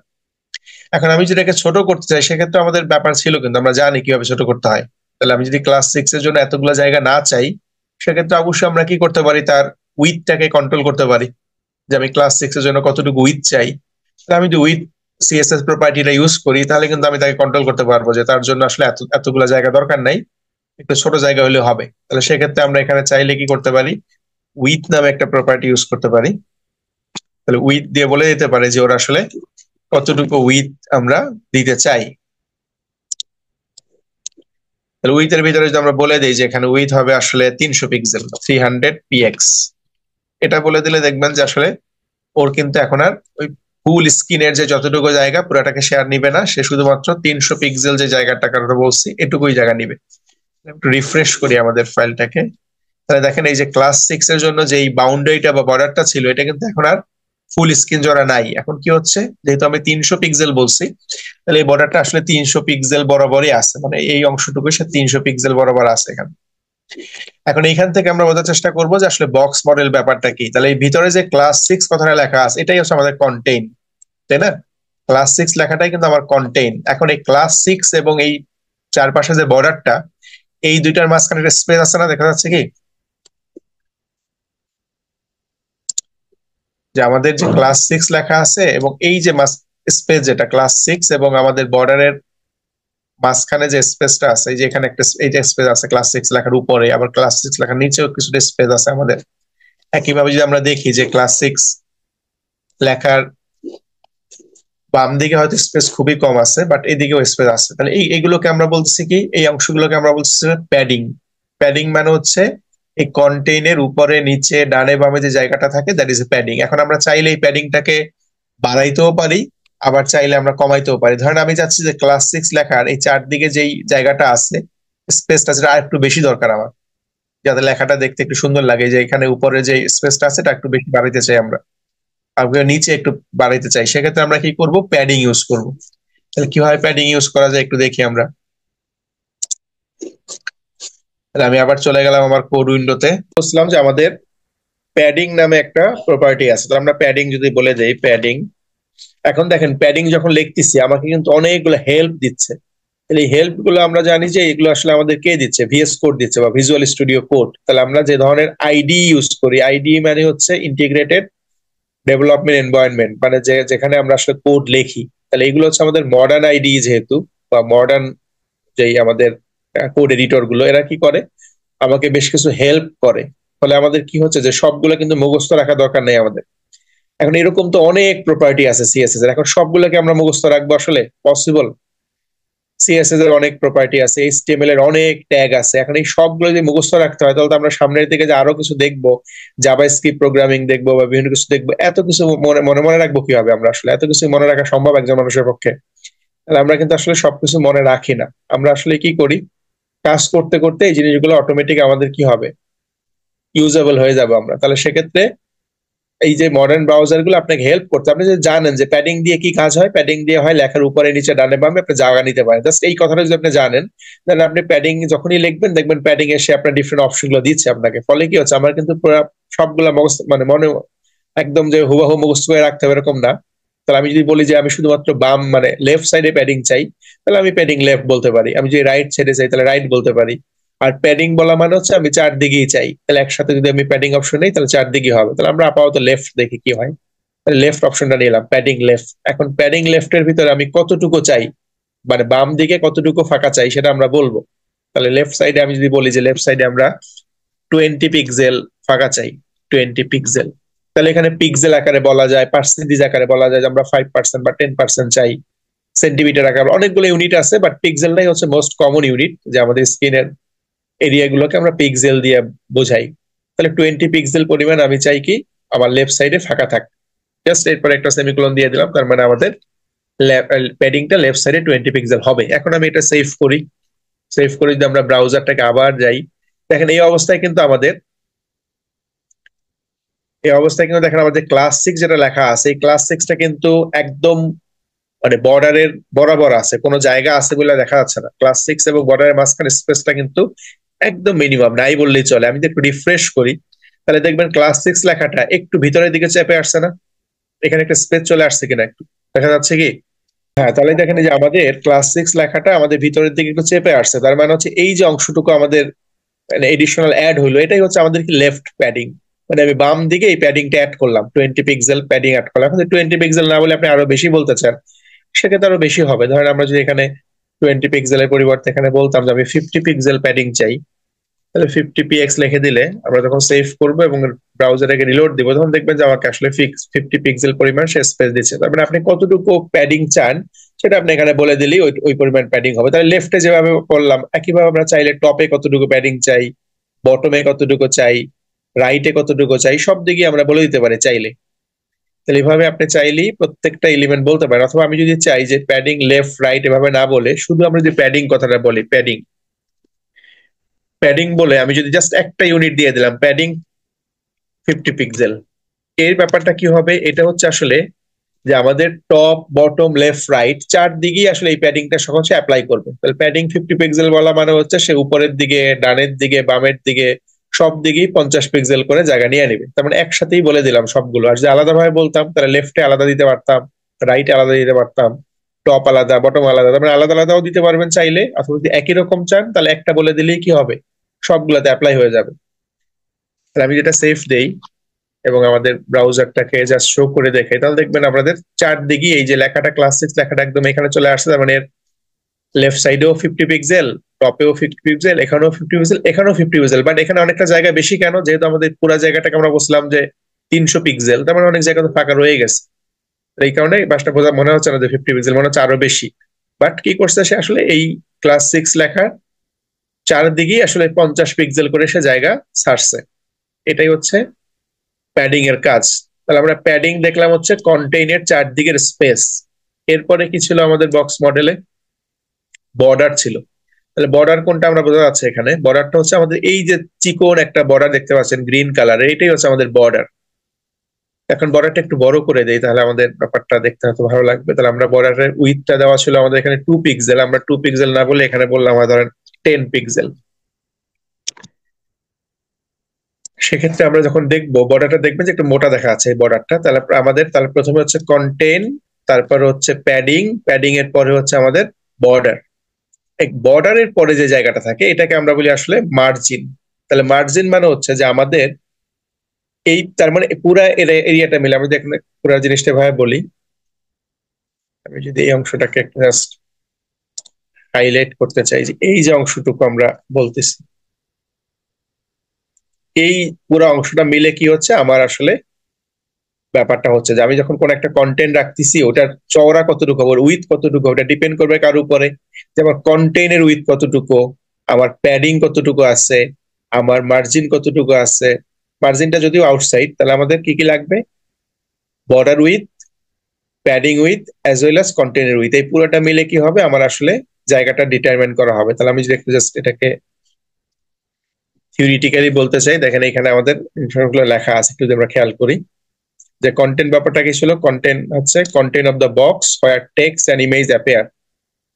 Speaker 1: এখন আমি যেটাকে ছোট করতে চাই সেক্ষেত্রে আমাদের ব্যাপার ছিল, কিন্তু আমরা জানি কিভাবে ছোট করতে হয়। তাহলে আমি যদি ক্লাস 6 এর জন্য এতগুলো জায়গা না চাই, সেক্ষেত্রে অবশ্যই আমরা কি করতে পারি, তার উইথটাকে কন্ট্রোল করতে পারি। যে আমি ক্লাস 6 এর জন্য কতটুকু উইথ চাই, তাহলে আমি যদি উইথ সিএসএস প্রপার্টিটা ইউজ করি, তাহলে কিন্তু আমি তাকে কন্ট্রোল করতে পারবো যে তার জন্য আসলে এতগুলো জায়গা দরকার নাই, একটু ছোট জায়গা হলে হবে। তাহলে সেক্ষেত্রে আমরা এখানে চাইলে কি করতে পারি, উইথ নামে একটা প্রপার্টি ইউজ করতে পারি। তাহলে উইথ দিয়ে বলে দিতে পারে যে ওর আসলে কতটুকু উইথ আমরা দিতে চাই। তাহলে উইথ এর ভিতরে যদি আমরা বলে দিই যে এখানে উইথ হবে আসলে 300 পিক্সেল, 300 px, এটা বলে দিলে দেখবেন যে আসলে ওর কিন্তু এখন আর ওই ফুল স্ক্রিনের যে যতটুকু জায়গা পুরাটাকে শেয়ার নিবে না, সে শুধুমাত্র 300 পিক্সেল যে জায়গাটার কথা বলছি এটুকুই জায়গা নিবে। একটু রিফ্রেশ করি আমাদের ফাইলটাকে। তাহলে দেখেন এই যে ক্লাস 6 এর জন্য যে এই বাউন্ডারিটা বা বর্ডারটা ছিল, এটা কিন্তু এখন আর ফুল স্ক্রিন জোড়া নাই। এখন কি হচ্ছে, যেহেতু আমি 300 পিক্সেল বলছি, তাহলে এই বর্ডারটা আসলে 300 পিক্সেল বরাবরই আছে, মানে এই অংশটুকু সে 300 পিক্সেল বরাবর আছে এখানে। এখন এইখান থেকে আমরা বোঝার চেষ্টা করবো যে আসলে বক্স মডেল ব্যাপারটা কি। তাহলে এই ভিতরে যে ক্লাস 6 কথাটা লেখা আছে এটাই হচ্ছে আমাদের কন্টেইন, তাই না? ক্লাস 6 লেখাটাই কিন্তু আমার কন্টেইন। এখন এই ক্লাস 6 এবং এই চারপাশে যে বর্ডারটা, এই দুইটার মাঝখানে একটা স্পেস আছে না, দেখা যাচ্ছে কি যে আমাদের যে ক্লাস 6 লেখা আছে এবং এই যে স্পেস যেটা ক্লাস 6 এবং আমাদের বর্ডারের মাঝখানে যে স্পেসটা আছে, এই যে এখানে একটা এই যে স্পেস আছে ক্লাস 6 লেখার উপরে, আবার ক্লাস 6 লেখার নিচেও কিছুটা স্পেস আছে আমাদের। একইভাবে যদি আমরা দেখি যে ক্লাস 6 লেখার বাম দিকে হয়তো স্পেস খুবই কম আছে, বাট এদিকেও স্পেস আছে, তাহলে এইগুলোকে আমরা বলতেছি কি, এই অংশগুলোকে আমরা বলতেছি প্যাডিং। প্যাডিং মানে হচ্ছে এই কন্টেইনের উপরে নিচে ডানে বামে যে জায়গাটা থাকে, দ্যাট ইজ এ প্যাডিং। এখন আমরা চাইলে এই প্যাডিংটাকে বাড়াইতেও পারি, আবার চাইলে আমরা কমাইতেও পারি। ধরেন আমি চাচ্ছি যে ক্লাস 6 লেখার এই চারদিকে যেই জায়গাটা আছে স্পেসটা, সেটা আর একটু বেশি দরকার আমার, যাতে লেখাটা দেখতে একটু সুন্দর লাগে। যে এখানে উপরে যে স্পেসটা আছে এটা একটু বেশি বাড়াইতে চাই আমরা, আর নিচে একটু বাড়াইতে চাই, সেক্ষেত্রে আমরা কি করব, প্যাডিং ইউজ করব। তাহলে কিভাবে প্যাডিং ইউজ করা যায় একটু দেখি আমরা। তাহলে আমি আবার চলে গেলাম আমার কোড উইন্ডোতে, বুঝলাম যে আমাদের প্যাডিং নামে একটা প্রপার্টি আছে। তাহলে আমরা প্যাডিং যদি বলে দেই প্যাডিং, এখন দেখেন প্যাডিং যখন লিখতেছি আমাকে কিন্তু অনেকগুলো হেল্প দিচ্ছে। তাহলে এই হেল্প গুলো আমরা জানি যে এগুলো আসলে আমাদের কে দিচ্ছে, ভিএস কোড দিচ্ছে বা ভিজুয়াল স্টুডিও কোড। তাহলে আমরা যে ধরনের আইডি ইউজ করি, আইডি মানে হচ্ছে ইন্টিগ্রেটেড ডেভেলপমেন্ট এনভায়রনমেন্ট, মানে যেখানে আমরা আসলে কোড লিখি। তাহলে এগুলো হচ্ছে আমাদের মডার্ন আইডি, যেহেতু বা মডার্ন যেই আমাদের কোড এডিটর গুলো, এরা কি করে আমাকে বেশ কিছু হেল্প করে। ফলে আমাদের কি হচ্ছে যে সবগুলো কিন্তু মুখস্থ রাখা দরকার নেই আমাদের। এখন এরকম তো অনেক প্রপার্টি আছে সিএসএস এর, এখন সবগুলোকে আমরা মুখস্থ রাখবো আসলে পসিবল? সিএসএস এর অনেক প্রপার্টি আছে, এইচটিএমএল এর অনেক ট্যাগ আছে। এখন এই সবগুলো যদি মুখস্থ রাখতে হয়, তাহলে তো আমরা সামনের দিকে যে আরো কিছু দেখবো, জাভাস্ক্রিপ্ট প্রোগ্রামিং দেখবো বা বিভিন্ন কিছু দেখবো, এত কিছু মনে মনে মনে রাখবো কিভাবে আমরা? আসলে এত কিছু মনে রাখা সম্ভব একজন মানুষের পক্ষে? তাহলে আমরা কিন্তু আসলে সবকিছু মনে রাখি না। আমরা আসলে কি করি, কাজ করতে করতে এই জিনিসগুলো অটোমেটিক আমাদের কি হবে, ইউজেবল হয়ে যাবে আমরা। তাহলে সেক্ষেত্রে এই যে মডার্ন ব্রাউজার গুলো আপনাকে হেল্প করতে, আপনি যে জানেন যে প্যাডিং দিয়ে কি কাজ হয়, প্যাডিং দিয়ে হয় লেখার উপরে নিচে ডানে বামে আপনি জায়গা নিতে পারেন। জাস্ট এই কথাটা যদি আপনি জানেন, তাহলে আপনি প্যাডিং যখনই লিখবেন দেখবেন প্যাডিং এসে আপনার ডিফারেন্ট অপশন গুলো দিচ্ছে আপনাকে। ফলে কি হচ্ছে, আমার কিন্তু পুরো সবগুলা মুখস্থ মানে মনে একদম যে হুবাহু মুখস্থ করে রাখতে হবে এরকম না। তাহলে আমি যদি বলি যে আমি শুধুমাত্র বাম মানে লেফট সাইডে প্যাডিং চাই, তাহলে আমি প্যাডিং লেফট বলতে পারি। আমি যদি রাইট সাইডে চাই তাহলে রাইট বলতে পারি। আর প্যাডিং বলা মানে হচ্ছে আমি চারদিকেই চাই, তাহলে একসাথে যদি আমি প্যাডিং অপশন নেই তাহলে চারদিকে হবে। তাহলে আমরা আপাতত লেফট দেখি কি হয়। লেফট অপশনটা নিলাম, প্যাডিং লেফট। এখন প্যাডিং লেফটের ভিতরে আমি কতটুকু চাই, মানে বাম দিকে কতটুকু ফাঁকা চাই সেটা আমরা বলবো। তাহলে লেফট সাইডে আমি যদি বলি যে লেফট সাইডে আমরা 20 পিক্সেল ফাঁকা চাই, 20 পিক্সেল। তাহলে এখানে পিক্সেল আকারে বলা যায়, পার্সেন্টেজ আকারে বলা যায় যে আমরা 5% বা 10% চাই। সেন্টিমিটার আকারে অনেকগুলো ইউনিট আছে, বাট পিক্সেলটাই হচ্ছে মোস্ট কমন ইউনিট, যে আমাদের স্ক্রিনের এরিয়া গুলোকে আমরা পিক্সেল দিয়ে বোঝাই। তাহলে 20 পিক্সেল পরিমাণ আমি চাই কি আমার লেফট সাইডে ফাঁকা থাক। জাস্ট এরপর একটা সেমিকোলন দিয়ে দিলাম, তার মানে আমাদের প্যাডিংটা লেফট সাইডে 20 পিক্সেল হবে। এখন আমি এটা সেভ করি। সেভ করে যদি আমরা ব্রাউজারটাকে আবার যাই, দেখেন এই অবস্থায় কিন্তু আমাদের এই অবস্থায় কিন্তু দেখেন আমাদের ক্লাস 6 যেটা লেখা আছে, এই ক্লাস 6টা কিন্তু একদম মানে বর্ডারের বরাবর আছে, কোনো জায়গা আছে বলে দেখা যাচ্ছে না। ক্লাস 6 এবং বর্ডারের মাঝখানে স্পেসটা কিন্তু একদম মিনিমাম, নাই বললেই চলে। আমি যদি একটু রিফ্রেশ করি তাহলে দেখবেন ক্লাস 6 লেখাটা একটু ভিতরের দিকে চেপে আসছে না? এখানে একটা স্পেস চলে আসছে কিনা একটু দেখা যাচ্ছে কি? হ্যাঁ, তাহলে দেখেন এই যে আমাদের ক্লাস 6 লেখাটা আমাদের ভিতরের দিকে একটু চেপে আসছে, তার মানে হচ্ছে এই যে অংশটুকু আমাদের মানে এডিশনাল অ্যাড হইলো, এটাই হচ্ছে আমাদের কি লেফট প্যাডিং। মানে আমি বাম দিকে এই প্যাডিংটা অ্যাড করলাম, 20 পিক্সেল প্যাডিং অ্যাড করলাম। এখন 20 পিক্সেল না বলে আপনি আরো বেশি বলতে চান, সেক্ষেত্রে আরো বেশি হবে। ধরেন আমরা যদি এখানে 20 পিক্সেলের পরিবর্তে এখানে বলতাম যে আমি 50 পিক্সেল প্যাডিং চাই, তাহলে 50 px লিখে দিলে আমরা যখন সেভ করবো এবং ব্রাউজারকে রিলোড দিব, তখন দেখবেন যে আমাকে আসলে 50 পিক্সেল পরিমাণ সে স্পেস দিচ্ছে। তার মানে আপনি কতটুকু প্যাডিং চান সেটা আপনি এখানে বলে দিলেই ওই ওই পরিমাণ প্যাডিং হবে। তাহলে লেফটে যেভাবে করলাম একইভাবে আমরা চাইলে টপে কতটুকু প্যাডিং চাই, বটমে কতটুকু চাই, রাইটে কতটুকু চাই, সব দিকে আমরা বলে দিতে পারি চাইলে। তাহলে এভাবে আপনি চাইলেই প্রত্যেকটা এলিমেন্ট বলতে পারেন। অথবা আমি যদি চাই যে প্যাডিং লেফট রাইট এভাবে না বলে শুধু আমরা যদি প্যাডিং কথাটা বলি, প্যাডিং প্যাডিং বলে আমি যদি জাস্ট একটা ইউনিট দিয়ে দিলাম প্যাডিং 50 পিক্সেল, এর ব্যাপারটা কি হবে? এটা হচ্ছে আসলে যে আমাদের টপ বটম লেফট রাইট চারদিকেই আসলে এই প্যাডিংটা সহজে অ্যাপ্লাই করবে। তাহলে প্যাডিং 50 পিক্সেল বলা মানে হচ্ছে সে উপরের দিকে, ডানের দিকে, বামের দিকে সব দিকেই 50 পিক্সেল করে জায়গা নিয়ে নেবে। তার মানে একসাথেই বলে দিলাম সবগুলো। আর যদি আলাদাভাবে বলতাম তাহলে লেফটে আলাদা দিতে পারতাম, রাইটে আলাদা দিতে পারতাম, টপ আলাদা বটম আলাদা। তার মানে আলাদা আলাদাও দিতে পারবেন চাইলে, অথবা যদি একই রকম চান তাহলে একটা বলে দিলেই কি হবে, সবগুলোতে অ্যাপ্লাই হয়ে যাবে। তাহলে আমি যেটা সেভ দেই এবং আমাদের ব্রাউজারটাকে জাস্ট শো করে দেখে, তাহলে দেখবেন আমাদের চারদিকে এই যে লেখাটা ক্লাস 6 লেখাটা একদম এখানে চলে আসছে। তার মানে লেফট সাইডেও 50 পিক্সেল, টপেও 50 পিক্সেল, এখানেও 50 পিক্সেল, এখানেও 50 পিক্সেল। বাট এখানে অনেকটা জায়গা বেশি কেন? যেহেতু আমাদের পুরো জায়গাটাকে আমরা বলছিলাম যে 300 পিক্সেল, তার মানে অনেক জায়গা তো ফাঁকা রয়ে গেছে। এই কারণে বাসটা বোঝা মনে হচ্ছে না যে 50 পিক্সেল, মনে হচ্ছে আরো বেশি। বাট কি করছে সে আসলে এই ক্লাস 6 লেখার চারদিকেই আসলে 50 পিক্সেল করে সে জায়গা ছাড়ছে। এটাই হচ্ছে প্যাডিং এর কাজ। তাহলে আমরা প্যাডিং দেখলাম হচ্ছে কন্টেইনের চারদিকের স্পেস। এরপরে কি ছিল আমাদের বক্স মডেলে? বর্ডার ছিল। তাহলে বর্ডার কোনটা আমরা বোঝা যাচ্ছে এখানে, বর্ডারটা হচ্ছে আমাদের এই যে চিকন একটা বর্ডার দেখতে পাচ্ছেন গ্রিন কালার, এটাই হচ্ছে আমাদের বর্ডার। এখন বর্ডারটা একটু বড় করে দেই তাহলে আমাদের ব্যাপারটা দেখতে হয়তো ভালো লাগবে। তাহলে আমরা বর্ডারের উইথটা দেওয়া ছিল আমাদের এখানে 2 পিক্সেল, আমরা 2 পিক্সেল না বলে এখানে বললাম আমরা ধরেন 10 পিক্সেল। সেক্ষেত্রে আমরা যখন দেখবো বর্ডারটা, দেখবেন যে একটু মোটা দেখা আছে বর্ডারটা। তাহলে আমাদের তাহলে প্রথমে হচ্ছে কন্টেইন, তারপর হচ্ছে প্যাডিং, প্যাডিং এর পরে হচ্ছে আমাদের বর্ডার। এক বর্ডারের পরে যে জায়গাটা থাকে এটাকে আমরা বলি আসলে মার্জিন। তাহলে মার্জিন মানে হচ্ছে যে আমাদের এই, তার মানে পুরা এরিয়াটা মিলে আমি যদি এখানে পুরো জিনিসটা ভাবে বলি, আমি যদি এই অংশটাকে একটা জাস্ট হাইলাইট করতে চাই, যে এই যে অংশটুকু আমরা বলতেছি, এই পুরো অংশটা মিলে কি হচ্ছে আমার আসলে ব্যাপারটা হচ্ছে যে আমি যখন কোন একটা কন্টেন্ট রাখতেছি ওটার চওড়া কতটুকু, ওর উইথ কতটুকু, ওটা ডিপেন্ড করবে কার উপরে? যে আমার কন্টেন্টের উইথ কতটুকু, আমার প্যাডিং কতটুকু আছে, আমার মার্জিন কতটুকু আছে। মার্জিনটা যদিও আউটসাইড, তাহলে আমাদের কি কি লাগবে? Border with, padding with, as well as কন্টেন্টের উইথ। এই পুরোটা মিলে কি হবে আমার আসলে জায়গাটা ডিটারমাইন করা হবে। তাহলে আমি যদি একটু জাস্ট এটাকে থিওরিটিক্যালি বলতে চাই, দেখেন এখানে আমাদের ইনফরমেশন লেখা আছে, একটু যদি আমরা খেয়াল করি যে কন্টেন্ট ব্যাপারটা কি ছিল। কন্টেন্ট হচ্ছে content of the box where text and image appear.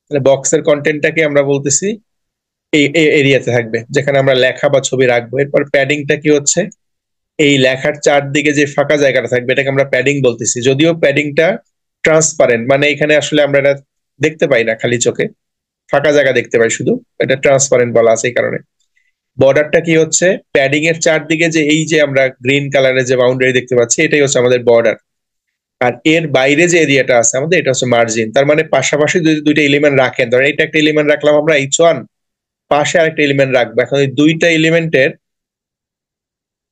Speaker 1: তাহলে বক্সের কন্টেন্টটাকে আমরা বলতেছি এই এরিয়াতে থাকবে যেখানে আমরা লেখা বা ছবি রাখবো। এরপর প্যাডিংটা কি হচ্ছে, এই লেখার চারদিকে যে ফাঁকা জায়গাটা থাকবে এটাকে আমরা প্যাডিং বলতেছি। যদিও প্যাডিংটা ট্রান্সপারেন্ট, মানে এখানে আসলে আমরা এটা দেখতে পাই না খালি চোখে, ফাঁকা জায়গা দেখতে পাই শুধু, এটা ট্রান্সপারেন্ট বলা আছে এই কারণে। বর্ডারটা কি হচ্ছে, প্যাডিং এর চারদিকে যে এই যে আমরা গ্রিন কালারের যে বাউন্ডারি দেখতে পাচ্ছি এটাই হচ্ছে আমাদের বর্ডার। আর এর বাইরে যে এরিয়াটা আছে আমাদের এটা হচ্ছে মার্জিন। তার মানে পাশাপাশি যদি দুইটা এলিমেন্ট রাখেন, ধরেন এটা একটা এলিমেন্ট রাখলাম আমরা H1, পাশে আরেকটা এলিমেন্ট রাখবো, এখন এই দুইটা এলিমেন্টের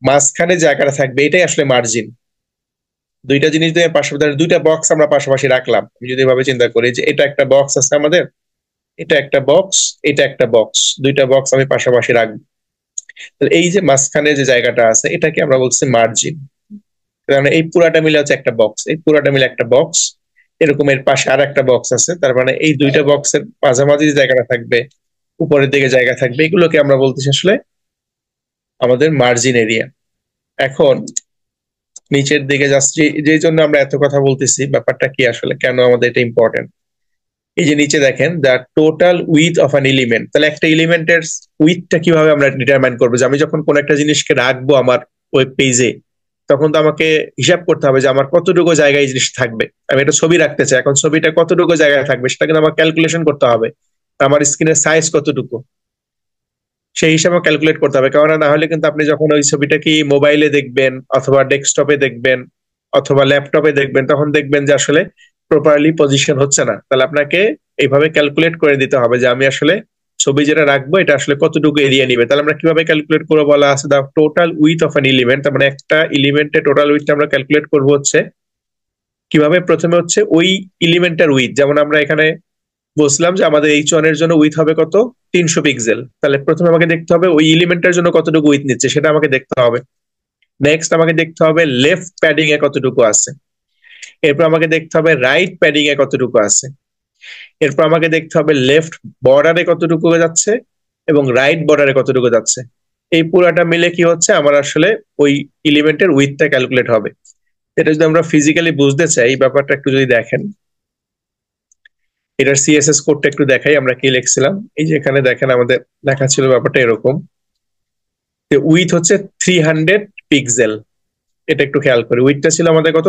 Speaker 1: মাঝখানে জায়গাটা থাকবে, এটাই আসলে মার্জিন। দুইটা জিনিস দিয়ে পাশাপাশি দুইটা বক্স আমরা পাশাপাশি রাখলাম, আমি যদি এভাবে চিন্তা করি যে এটা একটা বক্স আছে আমাদের, এটা একটা বক্স, এটা একটা বক্স, দুইটা বক্স আমি পাশাপাশি রাখবো। তাহলে এই যে মাঝখানে যে জায়গাটা আছে এটাকে আমরা বলছি মার্জিন। মানে এই পুরাটা মিলে হচ্ছে একটা বক্স, এই পুরাটা মিলে একটা বক্স, এরকম এর পাশে আর একটা বক্স আছে, তার মানে এই দুইটা বক্সের মাঝামাঝি যে জায়গাটা থাকবে, উপরের দিকে জায়গা থাকবে, এগুলোকে আমরা বলতেছি আসলে আমাদের মার্জিন এরিয়া। এখন নিচের দিকে জাস্ট যে জন্য আমরা এত কথা বলতেছি, ব্যাপারটা কি আসলে, কেন আমাদের এটা ইম্পর্টেন্ট। এই যে নিচে দেখেন the total width of an element, তাহলে একটা এলিমেন্টের উইথটা কিভাবে আমরা ডিটারমাইন করবো, যে আমি যখন কোন একটা জিনিসকে রাখবো আমার ওয়েব পেজে, তখন তো আমাকে হিসাব করতে হবে যে আমার কতটুকু জায়গায় এই জিনিস থাকবে। আমি একটা ছবি রাখতে চাই, এখন ছবিটা কতটুকু জায়গায় থাকবে সেটা কিন্তু আমার ক্যালকুলেশন করতে হবে। আমার স্ক্রিনের সাইজ কতটুকু সেই হিসাবে ক্যালকুলেট করতে হবে, কারণ না হলে কিন্তু আপনি যখন ওই ছবিটা কি মোবাইলে দেখবেন অথবা ডেস্কটপে দেখবেন অথবা ল্যাপটপে দেখবেন, তখন দেখবেন যে আসলে প্রপারলি পজিশন হচ্ছে না। তাহলে আপনাকে এইভাবে ক্যালকুলেট করে দিতে হবে যে আমি আসলে ছবি যেটা রাখবো এটা আসলে কতটুকু এরিয়া নিবে। তাহলে আমরা কিভাবে ক্যালকুলেট করবো, বলা আছে the total width of an element, তার মানে একটা এলিমেন্টের টোটাল উইথটা আমরা ক্যালকুলেট করবো হচ্ছে কিভাবে, প্রথমে হচ্ছে ওই এলিমেন্টের উইথ, যেমন আমরা এখানে বলছিলাম যে আমাদের H1 এর জন্য উইথ হবে কত, 300 পিক্সেল। তাহলে প্রথমে আমাকে দেখতে হবে ওই এলিমেন্টের জন্য কতটুকু উইথ নিচ্ছে সেটা আমাকে দেখতে হবে। নেক্সট আমাকে দেখতে হবে লেফট প্যাডিং এ কতটুকু আছে, এরপর আমাকে দেখতে হবে রাইট প্যাডিং এ কতটুকু আছে, এরপর আমাকে দেখতে হবে লেফট বর্ডারে কতটুকু যাচ্ছে এবং রাইট বর্ডারে কতটুকু যাচ্ছে। এই পুরাটা মিলে কি হচ্ছে, আমার আসলে ওই এলিমেন্টের উইথটা ক্যালকুলেট হবে। এটা যদি আমরা ফিজিক্যালি বুঝতে চাই, এই ব্যাপারটা একটু যদি দেখেন, এটার সিএসএস কোডটা একটু দেখাই আমরা কি লিখছিলাম। এই যে এখানে দেখেন আমাদের লেখা ছিল ব্যাপারটা এরকম, যে উইথ হচ্ছে 300 পিক্সেল। এটা একটু খেয়াল করি, উইথটা ছিল আমাদের কত,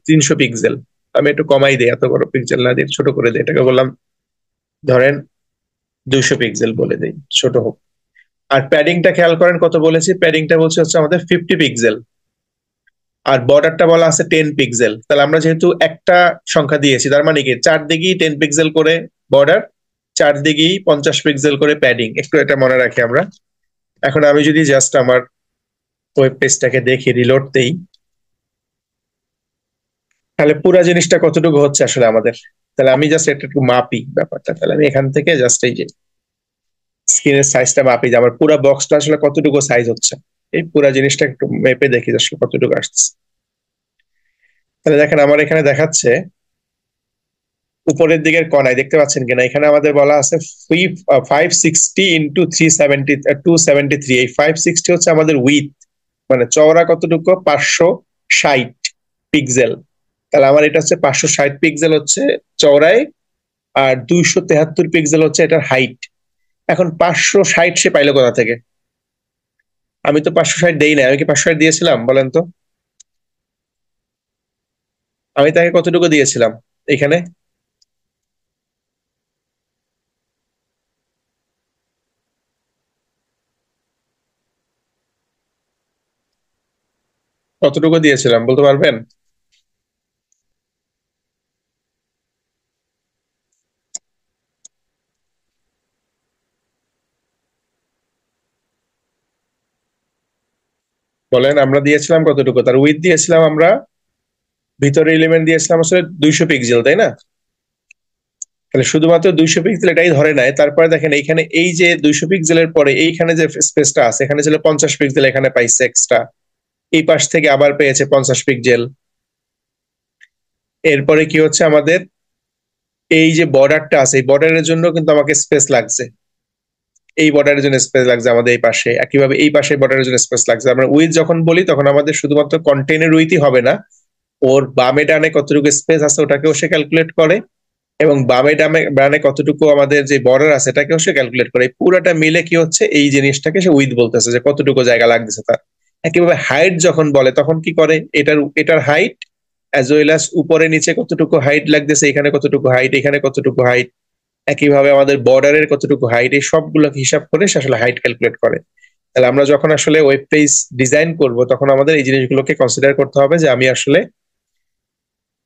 Speaker 1: 300 পিক্সেল। আমি একটু কমাই দিই, এত বড় পিক্সেল না দিয়ে ছোট করে দিই, এটাকে বললাম ধরেন 200 পিক্সেল বলে দিই, ছোট হোক। আর প্যাডিংটা খেয়াল করেন কত বলেছি, প্যাডিংটা বলছে হচ্ছে আমাদের 50 পিক্সেল। আর বর্ডারটা বলা আছে 10 পিক্সেল। তাহলে আমরা যেহেতু একটা সংখ্যা দিয়েছি, তার মানে কি চারদিকেই 10 পিক্সেল করে বর্ডার, চারদিকেই 50 পিক্সেল করে প্যাডিং, একটু এটা মনে রাখি আমরা। এখন আমি যদি জাস্ট আমার ওয়েব পেজটাকে দেখি, রিলোড দেই, তাহলে পুরো জিনিসটা কতটুকু হচ্ছে আসলে আমাদের। তাহলে আমি জাস্ট একটু মাপি ব্যাপারটা, তাহলে আমি এখান থেকে জাস্ট এই যে স্ক্রিনের সাইজটা মাপি যে আমার পুরো বক্সটা আসলে কতটুকু সাইজ হচ্ছে। এই পুরো জিনিসটা একটু মেপে দেখি আসলে কতটুকু আসছে। তাহলে দেখেন আমার এখানে দেখাচ্ছে উপরের দিকের কোনায়, দেখতে পাচ্ছেন কিনা, এখানে আমাদের বলা আছে 560 × 370 273। এই 560 হচ্ছে আমাদের উইথ, মানে চওড়া কতটুকু, 560 পিক্সেল। তাহলে আমার এটা হচ্ছে 560 পিক্সেল হচ্ছে চওড়ায়, আর 273 পিক্সেল হচ্ছে এটার হাইট। এখন 560 সে পাইলো কোথা থেকে, আমি তো 560 দেই না, আমি কি 560 দিয়েছিলাম বলেন তো, আমি তাকে কতটুকু দিয়েছিলাম এখানে, কতটুকু দিয়েছিলাম বলতে পারবেন? বলেন, আমরা দিয়েছিলাম কতটুকু, তার উইথ দিয়েছিলাম আমরা, ভিতরে এলিমেন্ট দিয়েছিলাম আসলে 200 পিক্সেল, তাই না? তাহলে শুধুমাত্র 200 পিক্সেল এটাই ধরে নাই, তারপরে দেখেন এইখানে এই যে 200 পিক্সেলের পরে এইখানে যে স্পেসটা আছে, এখানে ছিল 50 পিক্সেল, এখানে পাইছে এক্সট্রা, এই পাশ থেকে আবার পেয়েছে 50 পিক্সেল। এরপরে কি হচ্ছে আমাদের এই যে বর্ডারটা আছে, এই বর্ডারের জন্য কিন্তু আমাকে স্পেস লাগছে, এই বর্ডারের জন্য স্পেস লাগছে আমাদের এই পাশে, একইভাবে এই পাশে বর্ডারের জন্য স্পেস লাগছে। আমরা উইথ যখন বলি তখন আমাদের শুধুমাত্র কন্টেনের উইথই হবে না, ওর বামে ডানে কতটুকু স্পেস আছে ওটাকেও সে ক্যালকুলেট করে, এবং বামে ডামে ডানে কতটুকু আমাদের যে বর্ডার আছে এটাকেও সে ক্যালকুলেট করে। এই পুরোটা মিলে কি হচ্ছে, এই জিনিসটাকে সে উইথ বলতেছে যে কতটুকু জায়গা লাগতেছে তার। একইভাবে হাইট যখন বলে তখন কি করে, এটার এটার হাইট অ্যাজ ওয়েল অ্যাজ উপরে নিচে কতটুকু হাইট লাগতেছে, এখানে কতটুকু হাইট, এখানে কতটুকু হাইট, একইভাবে আমাদের বর্ডারের কতটুকু হাইট, এই সবগুলোকে হিসাব করে সে আসলে হাইট ক্যালকুলেট করে। তাহলে আমরা যখন আসলে ওয়েব পেজ ডিজাইন করব তখন আমাদের এই জিনিসগুলোকে কনসিডার করতে হবে, যে আমি আসলে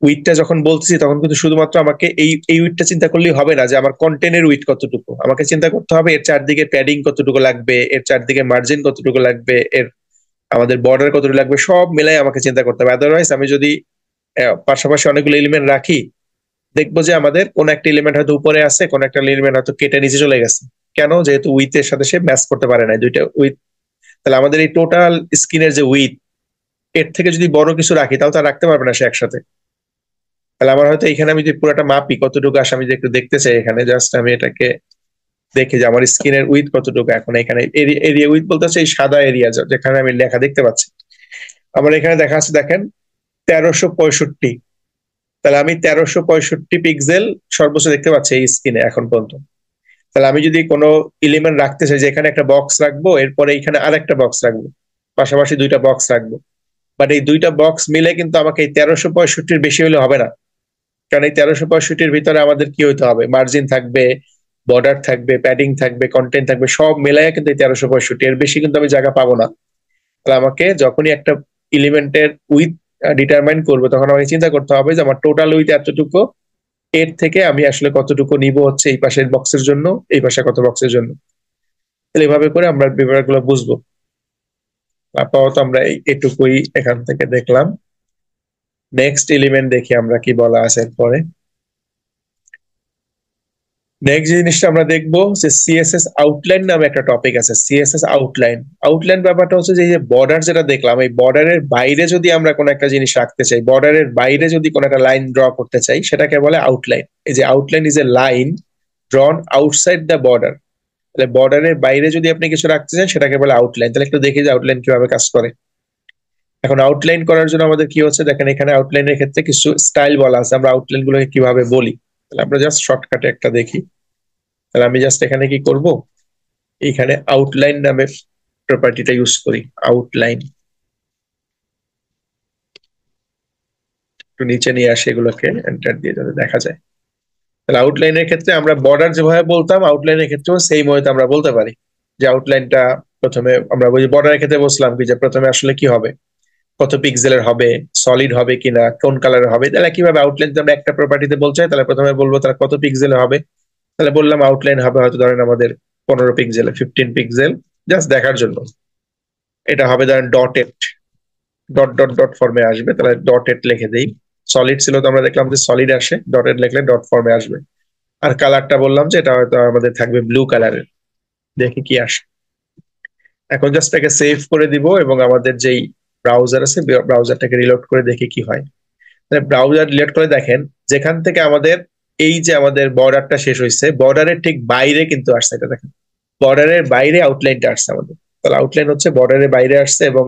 Speaker 1: উইথটা যখন বলতেছি তখন কিন্তু শুধুমাত্র আমাকে এই উইথটা চিন্তা করলেই হবে না, যে আমার কন্টেন্টের উইথ কতটুকু, আমাকে চিন্তা করতে হবে এর চারদিকে প্যাডিং কতটুকু লাগবে, এর চারদিকে মার্জিন কতটুকু লাগবে, এর আমাদের বর্ডার কতটুকু লাগবে, সব মিলাই আমাকে চিন্তা করতে হবে। আদারওয়াইজ আমি যদি পাশাপাশি অনেকগুলো এলিমেন্ট রাখি, দেখবো যে আমাদের কোন একটা এলিমেন্ট হয়তো উপরে আছে, কোন একটা এলিমেন্ট হয়তো কেটে নিচে চলে গেছে। কেন? যেহেতু উইথের সাথে সে ম্যাচ করতে পারে না দুইটা উইথ। তাহলে আমাদের এই টোটাল স্ক্রিনের যে উইথ, এর থেকে যদি বড় কিছু রাখি তাও তা রাখতে পারবে না সে একসাথে। তাহলে আমার হয়তো এখানে আমি যদি পুরোটা মাপি কতটুকু আসে, আমি যে একটু দেখতে চাই এখানে, জাস্ট আমি এটাকে দেখি যে আমার স্ক্রিনের উইথ কতটুকু। এখন এখানে এরিয়া উইথ বলতে হচ্ছে এই সাদা এরিয়া যেখানে আমি লেখা দেখতে পাচ্ছি, আমার এখানে দেখা আছে দেখেন 1365। তাহলে আমি 1365 পিক্সেল সর্বোচ্চ দেখতে পাচ্ছি এই স্ক্রিনে এখন পর্যন্ত। তাহলে আমি যদি কোনো এলিমেন্ট রাখতে চাই যে এখানে একটা বক্স রাখবো, এরপরে এখানে আরেকটা বক্স রাখবো, পাশাপাশি দুইটা বক্স রাখবো, বাট এই দুইটা বক্স মিলে কিন্তু আমাকে এই 1365 বেশি হলে হবে না। কারণ এই 1365 ভিতরে আমাদের কি হইতে হবে, মার্জিন থাকবে, বর্ডার থাকবে, প্যাডিং থাকবে, কন্টেন্ট থাকবে, সব মিলাইয়া কিন্তু এই 1365, এর বেশি কিন্তু আমি জায়গা পাবো না। তাহলে আমাকে যখনই একটা এলিমেন্টের উইথ ডিটারমাইন করবো, তখন আমাকে চিন্তা করতে হবে যে আমার টোটাল উইথ এতটুকু, এর থেকে আমি আসলে কতটুকু নিব হচ্ছে এই পাশের বক্সের জন্য, এই পাশে কত বক্সের জন্য। তাহলে এভাবে করে আমরা ব্যাপারগুলো বুঝবো। আপাতত আমরা এটুকুই এখান থেকে দেখলাম। নেক্সট এলিমেন্ট দেখি আমরা কি বলা আছে এরপরে। নেক্সট জিনিসটা আমরা দেখবো যে সিএসএস আউটলাইন নামে একটা টপিক আছে। সিএসএস আউটলাইন, আউটলাইন ব্যাপারটা হচ্ছে যে বর্ডার যেটা দেখলাম, এই বর্ডারের বাইরে যদি আমরা কোনো একটা জিনিস রাখতে চাই, বর্ডারের বাইরে যদি কোনো একটা লাইন ড্র করতে চাই, সেটাকে বলে আউটলাইন। এই যে outline is a line ড্রন outside the border. তাহলে বর্ডারের বাইরে যদি আপনি কিছু রাখতে চান সেটাকে বলে আউটলাইন। তাহলে একটু দেখি যে আউটলাইন কিভাবে কাজ করে। এখন আউটলাইন করার জন্য আমাদের কি হচ্ছে দেখেন, এখানে আউটলাইনের ক্ষেত্রে কিছু স্টাইল বলা আছে, আমরা আউটলাইন গুলোকে কিভাবে বলি। তাহলে আমরা জাস্ট শর্টকাটে একটা দেখি। তাহলে আমি জাস্ট এখানে কি করব, এইখানে আউটলাইন নামে প্রপার্টিটা ইউজ করি। আউটলাইন একটু নিচে নিয়ে আসি, এগুলোকে এন্টার দিয়ে যাতে দেখা যায়। তাহলে আউটলাইনের ক্ষেত্রে আমরা বর্ডার যেভাবে বলতাম, আউটলাইনের ক্ষেত্রেও সেই মতে আমরা বলতে পারি যে আউটলাইনটা প্রথমে আমরা বলি বর্ডারের ক্ষেত্রে বলছিলাম কি যে প্রথমে আসলে কি হবে, কত পিক্সেলের হবে, সলিড হবে কিনা, কোন কালারের হবে। তাহলে কিভাবে আউটলাইন আমরা একটা প্রপার্টিতে বলতে চাই, তাহলে প্রথমে বলবো তাহলে কত পিক্সেলের হবে। তাহলে বললাম আউটলাইন হবে হয়তো ধরেন আমাদের 15 পিক্সেল, 15 পিক্সেল, জাস্ট দেখার জন্য। এটা হবে ধরেন ডটেড, ডট ডট ডট ফর্মে আসবে, তাহলে ডটেড লিখে দেই। সলিড ছিল তো আমরা দেখলাম যে সলিড আসে, ডটেড লিখলে ডট ফর্মে আসবে। আর কালারটা বললাম যে এটা হয়তো আমাদের থাকবে ব্লু কালারের। দেখি কি আসে। এখন জাস্ট এটাকে সেভ করে দিব এবং আমাদের যেই ব্রাউজার আছে ব্রাউজারটাকে রিলোড করে দেখি কি হয়। ব্রাউজার রিলোড করে দেখেন যেখান থেকে আমাদের এই যে আমাদের বর্ডারটা শেষ হয়েছে, বর্ডারের ঠিক বাইরে কিন্তু আসছে। এটা দেখেন বর্ডারের বাইরে আউটলাইনটা আসছে আমাদের। তাহলে আউটলাইন হচ্ছে বর্ডারের বাইরে আসছে, এবং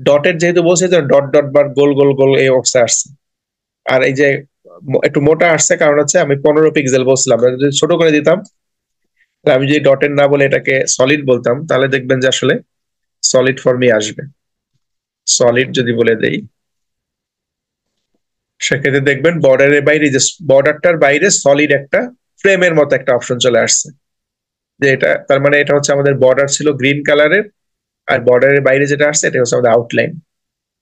Speaker 1: ডটের যেহেতু বলছে ডট ডট বার গোল গোল গোল এই অবস্থায় আসছে। আর এই যে একটু মোটা আসছে কারণ হচ্ছে আমি 15 পিক্সেল বলছিলাম, যদি ছোট করে দিতাম, তাহলে আমি যদি ডটের না বলে এটাকে সলিড বলতাম, তাহলে দেখবেন যে আসলে সলিড ফর্মে আসবে। সলিড যদি বলে দেই, সেক্ষেত্রে দেখবেন বর্ডারের বাইরে, যে বর্ডারটার বাইরে সলিড একটা ফ্রেমের মতো একটা অপশন চলে আসছে। যে এটা তার মানে এটা হচ্ছে আমাদের বর্ডার ছিল গ্রিন কালারের, আর বর্ডারের বাইরে যেটা আসছে এটা হচ্ছে আমাদের আউটলাইন।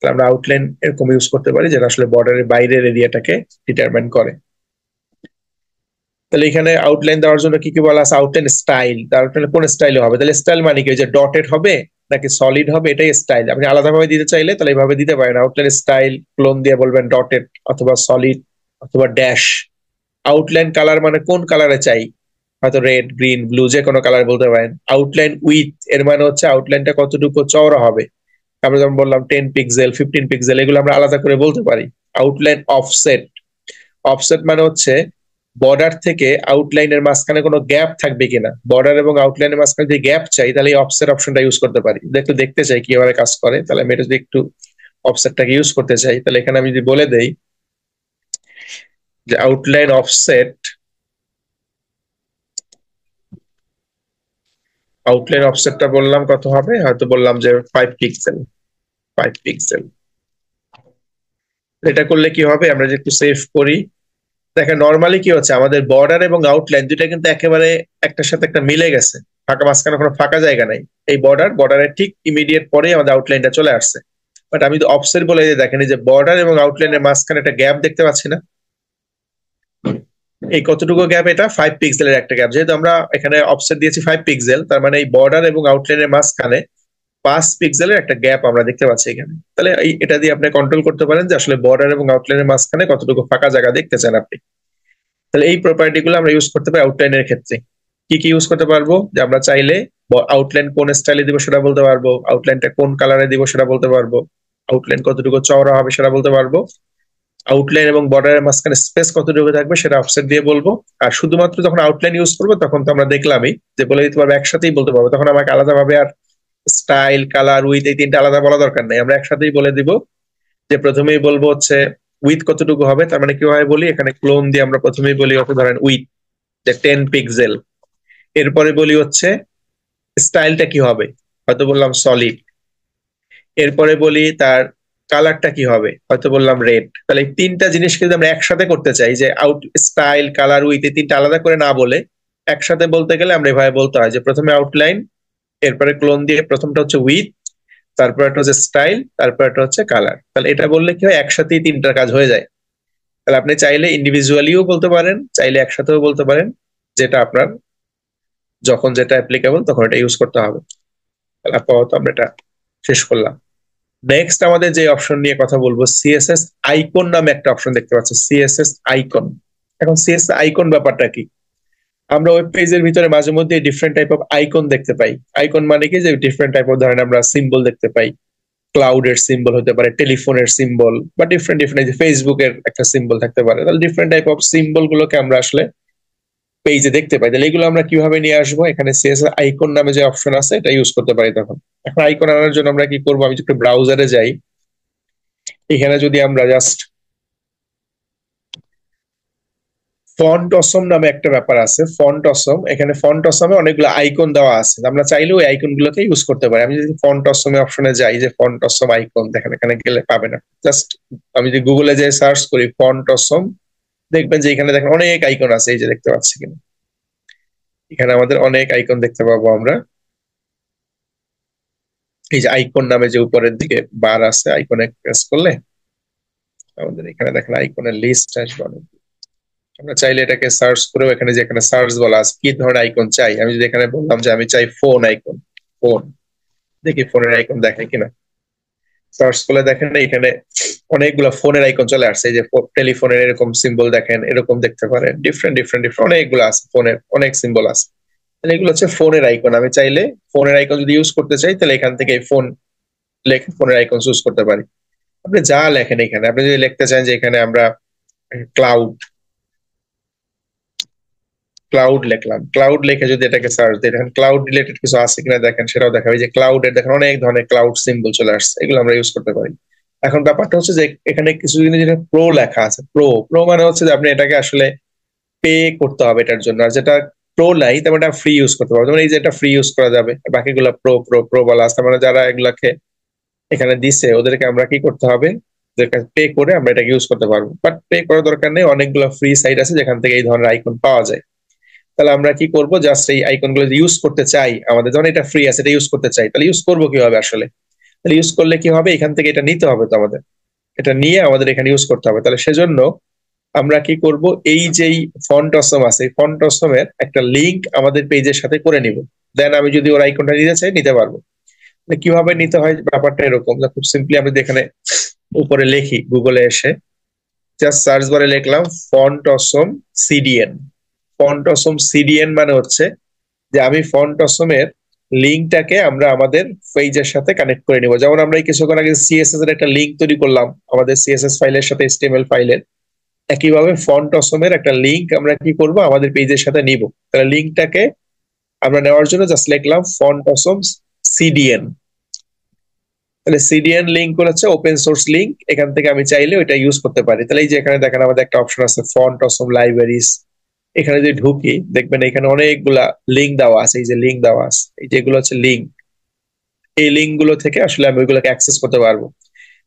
Speaker 1: আমরা আউটলাইন এরকম ইউজ করতে পারি যেটা আসলে বর্ডারের বাইরের এরিয়াটাকে ডিটারমাইন করে। তাহলে এখানে আউটলাইন দেওয়ার জন্য কি কি বলা আছে, আউটলাইন স্টাইল। আউটলাইন কোন স্টাইলে হবে, তাহলে স্টাইল মানে কি, যে ডটেড হবে নাকি সলিড হবে, এটাই স্টাইল। আপনি আলাদাভাবে দিতে চাইলে তাহলে এইভাবে দিতে পারেন, আউটলাইন স্টাইল ক্লোন দিয়ে বলবেন ডটেড অথবা সলিড অথবা ড্যাশ। আউটলাইন কালার মানে কোন কালারে চাই, হয়তো রেড, গ্রিন, ব্লু, যে কোনো কালার বলতে পারেন। আউটলাইন উইথ এর মানে হচ্ছে আউটলাইনটা কতটুকু চওড়া হবে। আমরা যেমন বললাম 10 পিক্সেল, 15 পিক্সেল, এগুলো আমরা আলাদা করে বলতে পারি। আউটলাইন অফসেট, অফসেট মানে হচ্ছে বর্ডার থেকে আউটলাইনের মাঝখানে কোনো গ্যাপ থাকবে কিনা। বর্ডার এবং আউটলাইনের মাঝখানে যদি গ্যাপ চাই তাহলে এই অফসেট অপশনটা ইউজ করতে পারি। একটু দেখতে চাই কিভাবে কাজ করে, তাহলে আমি এটা যদি একটু অফসেটটাকে ইউজ করতে চাই, তাহলে এখানে আমি যদি বলে দেই যে আউটলাইন অফসেট, আউটলাইন অফসেটটা বললাম কত হবে, হয়তো বললাম যে 5 পিক্সেল, 5 পিক্সেল। এটা করলে কি হবে, আমরা যে একটু সেভ করি, দেখেন নর্মালি কি হচ্ছে আমাদের বর্ডার এবং আউটলাইন দুইটা কিন্তু একেবারে একটার সাথে একটা মিলে গেছে, ফাঁকা মাঝখানে কোনো ফাঁকা জায়গা নাই। এই বর্ডারের ঠিক ইমিডিয়েট পরে আমাদের আউটলাইনটা চলে আসছে। বাট আমি তো অফসেট বলে দেখেন এই যে বর্ডার এবং আউটলাইনের মাঝখানে একটা গ্যাপ দেখতে পাচ্ছি না, এই কতটুকু গ্যাপ, এটা 5 পিক্সেলের একটা গ্যাপ। যেহেতু আমরা এখানে অফসেট দিয়েছি 5 পিক্সেল, তার মানে এই বর্ডার এবং আউটলাইনের মাঝখানে 5 পিক্সেলের একটা গ্যাপ আমরা দেখতে পাচ্ছি এখানে। তাহলে এটা দিয়ে আপনি কন্ট্রোল করতে পারেন যে আসলে বর্ডার এবং আউটলাইনের মাঝখানে কতটুকু ফাঁকা জায়গা দেখতে চান আপনি। তাহলে এই প্রপার্টি গুলো আমরা ইউজ করতে পারি আউটলাইনের ক্ষেত্রে। কি কি ইউজ করতে পারবো, যে আমরা চাইলে আউটলাইন কোন স্টাইলে দিব সেটা বলতে পারবো, আউটলাইনটা কোন কালারে দিব সেটা বলতে পারবো, আউটলাইন কতটুকু চওড়া হবে সেটা বলতে পারবো, আউটলাইন এবং বর্ডারের মাঝখানে স্পেস কতটুকু থাকবে সেটা অফসেট দিয়ে বলবো। আর শুধুমাত্র যখন আউটলাইন ইউজ করবো তখন তো আমরা দেখলামই যে বলে দিতে পারবো, একসাথেই বলতে পারবো। তখন আমাকে আলাদাভাবে আর স্টাইল, কালার, উইথ এই তিনটা আলাদা বলা দরকার নেই, আমরা একসাথেই বলে দিব যে প্রথমেই বলবো হচ্ছে উইথ কতটুকু হবে, তার মানে কিভাবে বলি, এখানে ক্লোন দিয়ে আমরা প্রথমেই বলি কত, ধরেন উইথ যে 10 পিক্সেল। এরপরে বলি হচ্ছে স্টাইলটা কি হবে, হয়তো বললাম সলিড। এরপরে বলি তার কালারটা কি হবে, হয়তো বললাম রেড। তাহলে এই তিনটা জিনিসকে যদি আমরা একসাথে করতে চাই, যে আউট স্টাইল কালার উইথ, এই তিনটা আলাদা করে না বলে একসাথে বলতে গেলে আমরা এভাবে বলতে হয় যে প্রথমে আউটলাইন, এরপরে ক্লোন দিয়ে প্রথমটা হচ্ছে উইথ, তারপর একটা হচ্ছে স্টাইল, তারপর একটা হচ্ছে কালার। তাহলে এটা বললে কি হয়, একসাথেই তিনটার কাজ হয়ে যায়। তাহলে আপনি চাইলে ইন্ডিভিজুয়ালিও বলতে পারেন, চাইলে একসাথেও বলতে পারেন, যেটা আপনার যখন যেটা অ্যাপ্লিকেবল তখন এটা ইউজ করতে হবে। তাহলে আপাতত আমরা এটা শেষ করলাম। নেক্সট আমাদের যে অপশন নিয়ে কথা বলবো, সিএসএস আইকন নামে একটা অপশন দেখতে পাচ্ছি, সিএসএস আইকন। এখন সিএসএস আইকন ব্যাপারটা কি, আমরা ওয়েব পেজের ভিতরে মাঝে মধ্যে ডিফারেন্ট টাইপ অফ আইকন দেখতে পাই। আইকন মানে কি, যে ডিফারেন্ট টাইপ অফ, ধরেন আমরা সিম্বল দেখতে পাই, ক্লাউডের সিম্বল হতে পারে, টেলিফোনের সিম্বল, বা ডিফারেন্ট ডিফারেন্ট, ফেসবুকের একটা সিম্বল থাকতে পারে। তাহলে ডিফারেন্ট টাইপ অফ সিম্বল গুলোকে আমরা আসলে পেজে দেখতে পাই। তাহলে এগুলো আমরা কিভাবে নিয়ে আসবো, এখানে সিএসএস আইকন নামে যে অপশন আছে এটা ইউজ করতে পারি তখন। এখন আইকন আনার জন্য আমরা কি করবো, আমি যদি ব্রাউজারে যাই, এখানে যদি আমরা জাস্ট ফন্ট অসম নামে একটা ব্যাপার আছে, ফন্ট অসম, এখানে ফন্ট অসমে অনেকগুলো আইকন দেওয়া আছে, আমরা চাইলে ওই আইকন গুলোকে ইউজ করতে পারি। আমি যদি ফন্ট অসমে অপশনে যাই, যে ফন্ট অসম আইকন, দেখেন এখানে গেলে পাবে না। জাস্ট আমি যদি গুগলে যে সার্চ করি ফন্ট অসম, দেখবেন যে এখানে দেখেন অনেক আইকন আছে, এই যে দেখতে পাচ্ছি কিনা, এখানে আমাদের অনেক আইকন দেখতে পাবো আমরা। এই যে আইকন নামে যে উপরের দিকে বার আছে, আইকনে প্রেস করলে আমাদের এখানে দেখেন আইকনের লিস্ট আসবে অনেক। আমরা চাইলে এটাকে সার্চ করেও, এখানে যে এখানে সার্চ বলা আছে কি ধরনের আইকন চাই, আমি যদি এখানে বললাম যে আমি চাই ফোন আইকন, ফোন, দেখি ফোনের আইকন দেখে কিনা। সার্চ করলে দেখেন এখানে অনেকগুলো ফোনের আইকন চলে আসছে, এই যে টেলিফোনের এরকম সিম্বল দেখেন, এরকম দেখতে পারেন, ডিফারেন্ট ডিফারেন্ট ডিফারেন্ট অনেকগুলো আছে, ফোনের অনেক সিম্বল আছে। তাহলে এগুলো হচ্ছে ফোনের আইকন। আমি চাইলে ফোনের আইকন যদি ইউজ করতে চাই, তাহলে এখান থেকে ফোন লেখে ফোনের আইকন চুজ করতে পারি। আপনি যা লেখেন এখানে, আপনি যদি লিখতে চান যে এখানে আমরা ক্লাউড, ক্লাউড লিখলাম, ক্লাউড লিখে যদি এটাকে সার্চ দিই, দেখেন ক্লাউড রিলেটেড কিছু আছে কিনা দেখেন, সেটাও দেখাবে। যে ক্লাউডের দেখেন অনেক ধরনের ক্লাউড সিম্বল চলে আসছে, এগুলো আমরা ইউজ করতে পারি। এখন ব্যাপারটা হচ্ছে যে এখানে কিছু জিনিস যেটা প্রো লেখা আছে, প্রো, প্রো মানে হচ্ছে যে আপনি এটাকে আসলে পে করতে হবে এটার জন্য। আর যেটা প্রো নাই, তেমন এটা ফ্রি ইউজ করতে পারবে, যেমন এই যে এটা ফ্রি ইউজ করা যাবে, বাকিগুলো প্রো প্রো প্রো বলা আছে। মানে যারা এগুলাকে এখানে দিছে ওদেরকে আমরা কি করতে হবে, পে করে আমরা এটাকে ইউজ করতে পারবো। বাট পে করার দরকার নেই, অনেকগুলো ফ্রি সাইট আছে যেখান থেকে এই ধরনের আইকন পাওয়া যায়। তাহলে আমরা কি করব, জাস্ট এই আইকন গুলো ইউজ করতে চাই, আমাদের যখন এটা ফ্রি আছে এটা ইউজ করতে চাই, তাহলে ইউজ করবো কিভাবে আসলে, তাহলে ইউজ করলে কি হবে, এখান থেকে এটা নিতে হবে তো আমাদের, এটা নিয়ে আমাদের এখানে ইউজ করতে হবে। তাহলে সেজন্য আমরা কি করব, এই যেই ফন্ট অসম আছে, এই ফন্ট অসমের একটা লিংক আমাদের পেজের সাথে করে নিব। দেন আমি যদি ওর আইকনটা নিতে চাই নিতে পারবো। কিভাবে নিতে হয় ব্যাপারটা এরকম, খুব সিম্পলি আমি এখানে উপরে লিখি, গুগলে এসে জাস্ট সার্চ বারে লিখলাম font awesome CDN. Font awesome CDN মানে হচ্ছে যে আমি ফন্ট অসমের লিঙ্কটাকে আমরা আমাদের পেজের সাথে কানেক্ট করে নিব। যেমন আমরা এই কিছুক্ষণ আগে সিএসএস এর একটা লিঙ্ক তৈরি করলাম আমাদের সিএসএস ফাইলের সাথে এইচটিএমএল ফাইলের, একইভাবে ফন্ট অসমের একটা লিঙ্ক আমরা কি করব আমাদের পেজের সাথে নিব। তাহলে লিঙ্কটাকে আমরা নেওয়ার জন্য জাস্ট লিখলাম ফন্ট অসম সিডিএন। তাহলে সিডিএন লিঙ্ক হচ্ছে ওপেন সোর্স লিঙ্ক, এখান থেকে আমি চাইলে ওইটা ইউজ করতে পারি। তাহলে এই যে এখানে দেখেন আমাদের একটা অপশন আছে ফন্ট অসম লাইব্রেরিজ, এখানে যদি ঢুকি দেখবেন এখানে অনেকগুলা লিঙ্ক দেওয়া আছে, এই যে লিঙ্ক দেওয়া আছে, এই যেগুলো হচ্ছে লিঙ্ক, এই লিঙ্ক গুলো থেকে আসলে আমি ওইগুলোকে অ্যাক্সেস করতে পারবো।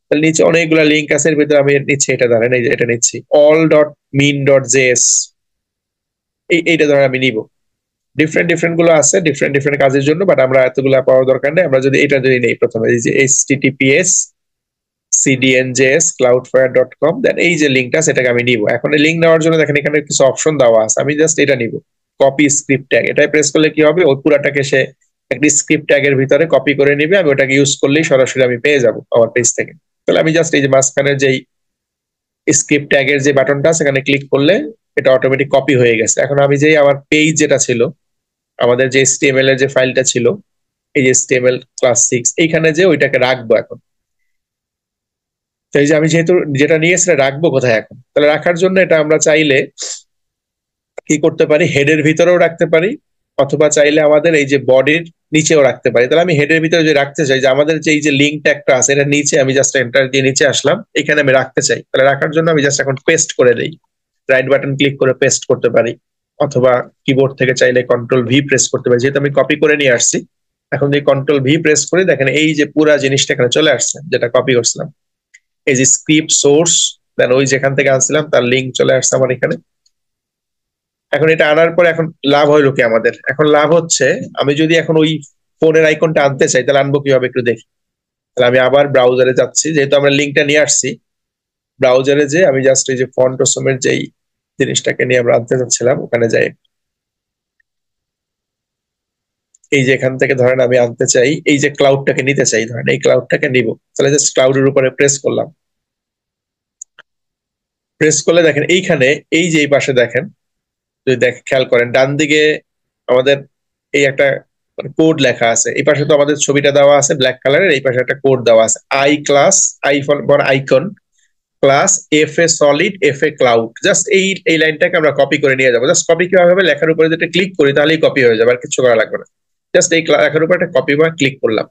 Speaker 1: তাহলে নিচে অনেকগুলা লিঙ্ক আছে, এর ভিতরে আমি নিচ্ছি এটা, ধরেন এই যে এটা নিচ্ছি all dot min dot JS, এইটা ধরেন আমি নিব। ডিফারেন্ট ডিফারেন্ট গুলো আছে ডিফারেন্ট ডিফারেন্ট কাজের জন্য, বাট আমরা এতগুলো পাওয়ার দরকার নেই। আমরা যদি এটা যদি নেই প্রথমে, এই যে https cdnjs.cloudflare.com, দেন এই যে লিঙ্কটা সেটাকে আমি নিব। এখন এই লিঙ্ক নেওয়ার জন্য দেখেন এখানে কিছু অপশন দেওয়া আছে, আমি জাস্ট এটা নিব, কপি স্ক্রিপ্ট ট্যাগ, এটাই প্রেস করলে কি হবে, ওই পুরাটাকে সে একটি স্ক্রিপ্ট ট্যাগের ভিতরে কপি করে নিবে, আমি ওটাকে ইউজ করলেই সরাসরি আমি পেয়ে যাব আমার পেজ থেকে। তাহলে আমি জাস্ট এই যে মাঝখানের যেই স্ক্রিপ্ট ট্যাগের যে বাটনটা সেখানে ক্লিক করলে এটা অটোমেটিক কপি হয়ে গেছে। এখন আমি যেই আমার পেজ যেটা ছিল, আমাদের যে HTML এর যে ফাইলটা ছিল, এই যে HTML ক্লাস 6, এইখানে যে ওইটাকে রাখবো এখন। তো এই যে আমি যেহেতু যেটা নিয়ে সেটা রাখবো কোথায় এখন, তাহলে রাখার জন্য এটা আমরা চাইলে কি করতে পারি, হেডের ভিতরেও রাখতে পারি, অথবা চাইলে আমাদের এই যে বডির নিচেও রাখতে পারি। তাহলে আমি হেডের ভিতরে যে রাখতে চাই যে আমাদের যে এই যে লিঙ্কটা একটা আছে এটা নিচে, আমি জাস্ট এন্টার দিয়ে নিচে আসলাম, এখানে আমি রাখতে চাই। তাহলে রাখার জন্য আমি জাস্ট এখন পেস্ট করে দিই, রাইট বাটন ক্লিক করে পেস্ট করতে পারি, অথবা কিবোর্ড থেকে চাইলে কন্ট্রোল ভি প্রেস করতে পারি। যেহেতু আমি কপি করে নিয়ে আসছি, এখন যদি কন্ট্রোল ভি প্রেস করি দেখেন এই যে পুরা জিনিসটা এখানে চলে আসছে যেটা কপি করছিলাম। এই যে স্ক্রিপ্ট সোর্স, দেন ওই যেখান থেকে আনছিলাম তার লিঙ্ক চলে আসছে আমার এখানে। এখন এটা আনার পরে এখন লাভ হইলো কি আমাদের? এখন লাভ হচ্ছে আমি যদি এখন ওই ফোনের আইকনটা আনতে চাই তাহলে আনবো কিভাবে একটু দেখি। তাহলে আমি আবার ব্রাউজারে যাচ্ছি, যেহেতু আমরা লিঙ্কটা নিয়ে আসছি, ব্রাউজারে যে আমি জাস্ট এই যে ফন্ট অসমের যেই জিনিসটাকে নিয়ে আমরা আনতে চাচ্ছিলাম ওখানে যাই। এই যে এখান থেকে ধরেন আমি আনতে চাই এই যে ক্লাউডটাকে নিতে চাই, ধরেন এই ক্লাউডটাকে নিব, তাহলে জাস্ট ক্লাউডের উপরে প্রেস করলাম। প্রেস করলে দেখেন এইখানে এই যে এই পাশে দেখেন, যদি খেয়াল করেন ডান দিকে আমাদের এই একটা কোড লেখা আছে। এই পাশে তো আমাদের ছবিটা দেওয়া আছে ব্ল্যাক কালারের, এই পাশে একটা কোড দেওয়া আছে, I class, iPhone icon class F A solid F A cloud. Just এই লাইনটাকে আমরা কপি করে নিয়ে যাবো। জাস্ট কপি কিভাবে হবে? লেখার উপরে যেটা ক্লিক করি তাহলেই কপি হয়ে যাবে, আর কিছু করা লাগবে না। জাস্ট এই লেখার উপর একটা কপি বা ক্লিক করলাম।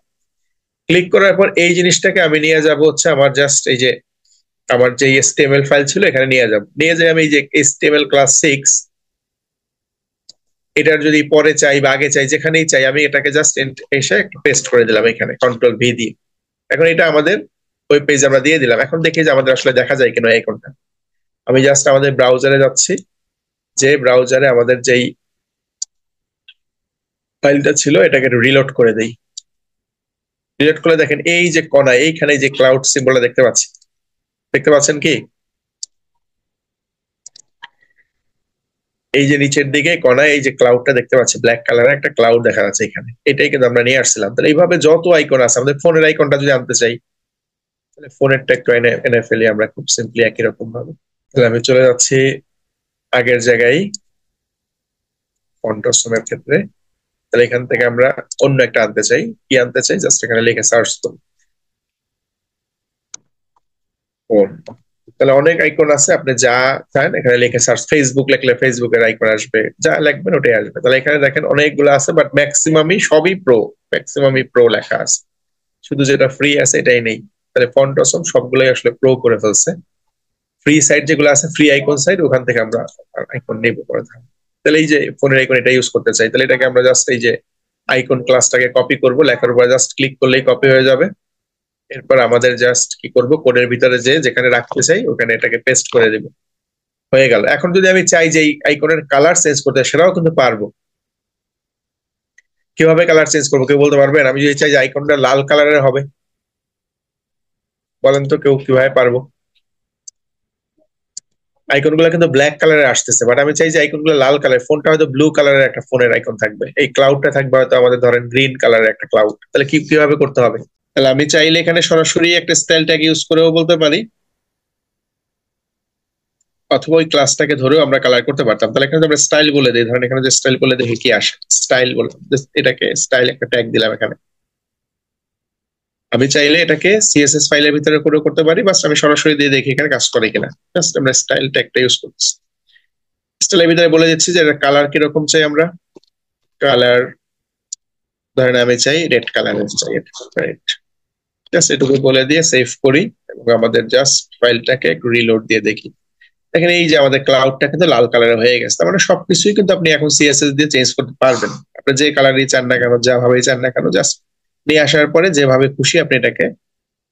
Speaker 1: ক্লিক করার পর এই জিনিসটাকে আমি নিয়ে যাব হচ্ছে আমার জাস্ট এই যে আমার যে এসটিএমএল ফাইল ছিল এখানে নিয়ে যাব। নিয়ে যাই আমি এই যে এসটিএমএল ক্লাস 6, এটার যদি পরে চাই বা আগে চাই যেখানেই চাই আমি এটাকে জাস্ট এসে পেস্ট করে দিলাম এখানে কন্ট্রোল ভি দিয়ে। এখন এটা আমাদের ওয়েব পেজ আমরা দিয়ে দিলাম। এখন দেখি যে আমাদের আসলে দেখা যায় কিনা আইকনটা। আমি জাস্ট আমাদের ব্রাউজারে যাচ্ছি, যে ব্রাউজারে আমাদের যেই ফাইলটা ছিল এটাকে রিলোড করে দেই। রিলোড করে দেখেন এই যে কোনায় এইখানে যে ক্লাউড সিম্বলটা দেখতে পাচ্ছি, দেখতে পাচ্ছেন কি? এই যে নিচের দিকে কোনায় এই যে ক্লাউডটা দেখতে পাচ্ছি, ব্ল্যাক কালারের একটা ক্লাউড দেখা যাচ্ছে এখানে, এটাই কিন্তু আমরা নিয়ে আসছিলাম। তাহলে এইভাবে যত আইকন আছে, আমাদের ফোনের আইকনটা যদি আনতে চাই তাহলে ফোনেরটা একটু এনে এনে ফেলি আমরা খুব সিম্পলি একই রকম ভাবে। তাহলে আমি চলে যাচ্ছি আগের জায়গায় ফন্ট অসমের ক্ষেত্রে। তাহলে এখান থেকে আমরা অন্য একটা আনতে চাই, কি আনতে চাই জাস্ট এখানে লিখে সার্চ করুন ফোন। তাহলে অনেক আইকন আছে, আপনি যা চান এখানে লিখে সার্চ, ফেসবুক লিখলে ফেসবুকের আইকন আসবে, যা লিখবেন ওটাই আসবে। তাহলে এখানে দেখেন অনেকগুলো আছে, বাট ম্যাক্সিমামই সবই প্রো, ম্যাক্সিমামই প্রো লেখা আছে, শুধু যেটা ফ্রি আছে এটাই নেই। তাহলে ফন্ট অসম সবগুলোই আসলে প্রো করে ফেলছে। ফ্রি সাইট যেগুলো আছে, ফ্রি আইকন সাইট, ওখান থেকে আমরা আইকন নেব পরে। তাহলে এই যে ফোনের আইকন এটা ইউজ করতে চাই, তাহলে এটাকে আমরা জাস্ট এই যে আইকন ক্লাসটাকে কপি করব, লেখার উপর জাস্ট ক্লিক করলেই কপি হয়ে যাবে। এরপর আমাদের জাস্ট কি করব, কোডের ভিতরে যে যেখানে রাখতে চাই ওখানে এটাকে পেস্ট করে দেব, হয়ে গেল। এখন যদি আমি চাই যে এই আইকনের কালার চেঞ্জ করতে, সেটাও কিন্তু পারবো। কিভাবে কালার চেঞ্জ করবো কেউ বলতে পারবেন? আমি যদি চাই যে আইকনটা লাল কালারের হবে, বলেন তো কেউ কিভাবে পারবো? আইকন গুলো কিন্তু ব্ল্যাক কালারে আসতেছে, বাট আমি চাই যে আইকন গুলো লাল কালার, ফোনটা হয়তো ব্লু কালারের একটা ফোনের আইকন থাকবে, এই ক্লাউডটা থাকবে হয়তো আমাদের ধরেন গ্রিন কালারের একটা ক্লাউড। তাহলে কিভাবে করতে হবে? তাহলে আমি চাইলে এখানে সরাসরি একটা স্টাইল ট্যাগ ইউজ করেও বলতে পারি, অথবা ওই ক্লাসটাকে ধরেও আমরা কালার করতে পারতাম। তাহলে এখানে আমরা স্টাইল বলে দিই, ধরেন এখানে যে স্টাইল বলে দেখি কি আসে। স্টাইল বলে এটাকে স্টাইল একটা ট্যাগ দিলাম এখানে। আমি চাইলে এটাকে সিএসএস ফাইলের ভিতরে করেও করতে পারি, বাস আমি সরাসরি দিয়ে দেখি এখানে কাজ করে কিনা। জাস্ট আমরা স্টাইল ট্যাগটা ইউজ করছি। স্টাইলের ভিতরে বলে দিচ্ছি যে কালার কিরকম চাই আমরা। কালার ধরেন আমি চাই রেড কালারের চাই, রেড। জাস্ট এটুকু বলে দিয়ে সেভ করি এবং আমাদের জাস্ট ফাইলটাকে একটু রিলোড দিয়ে দেখি। দেখেন এই যে আমাদের ক্লাউডটা কিন্তু লাল কালারের হয়ে গেছে। তার মানে সবকিছুই কিন্তু আপনি এখন সিএসএস দিয়ে চেঞ্জ করতে পারবেন। আপনি যে কালারই চান না কেন, যা ভাবেই চান না কেন, জাস্ট নিয়ে আসার পরে যেভাবে খুশি আপনি এটাকে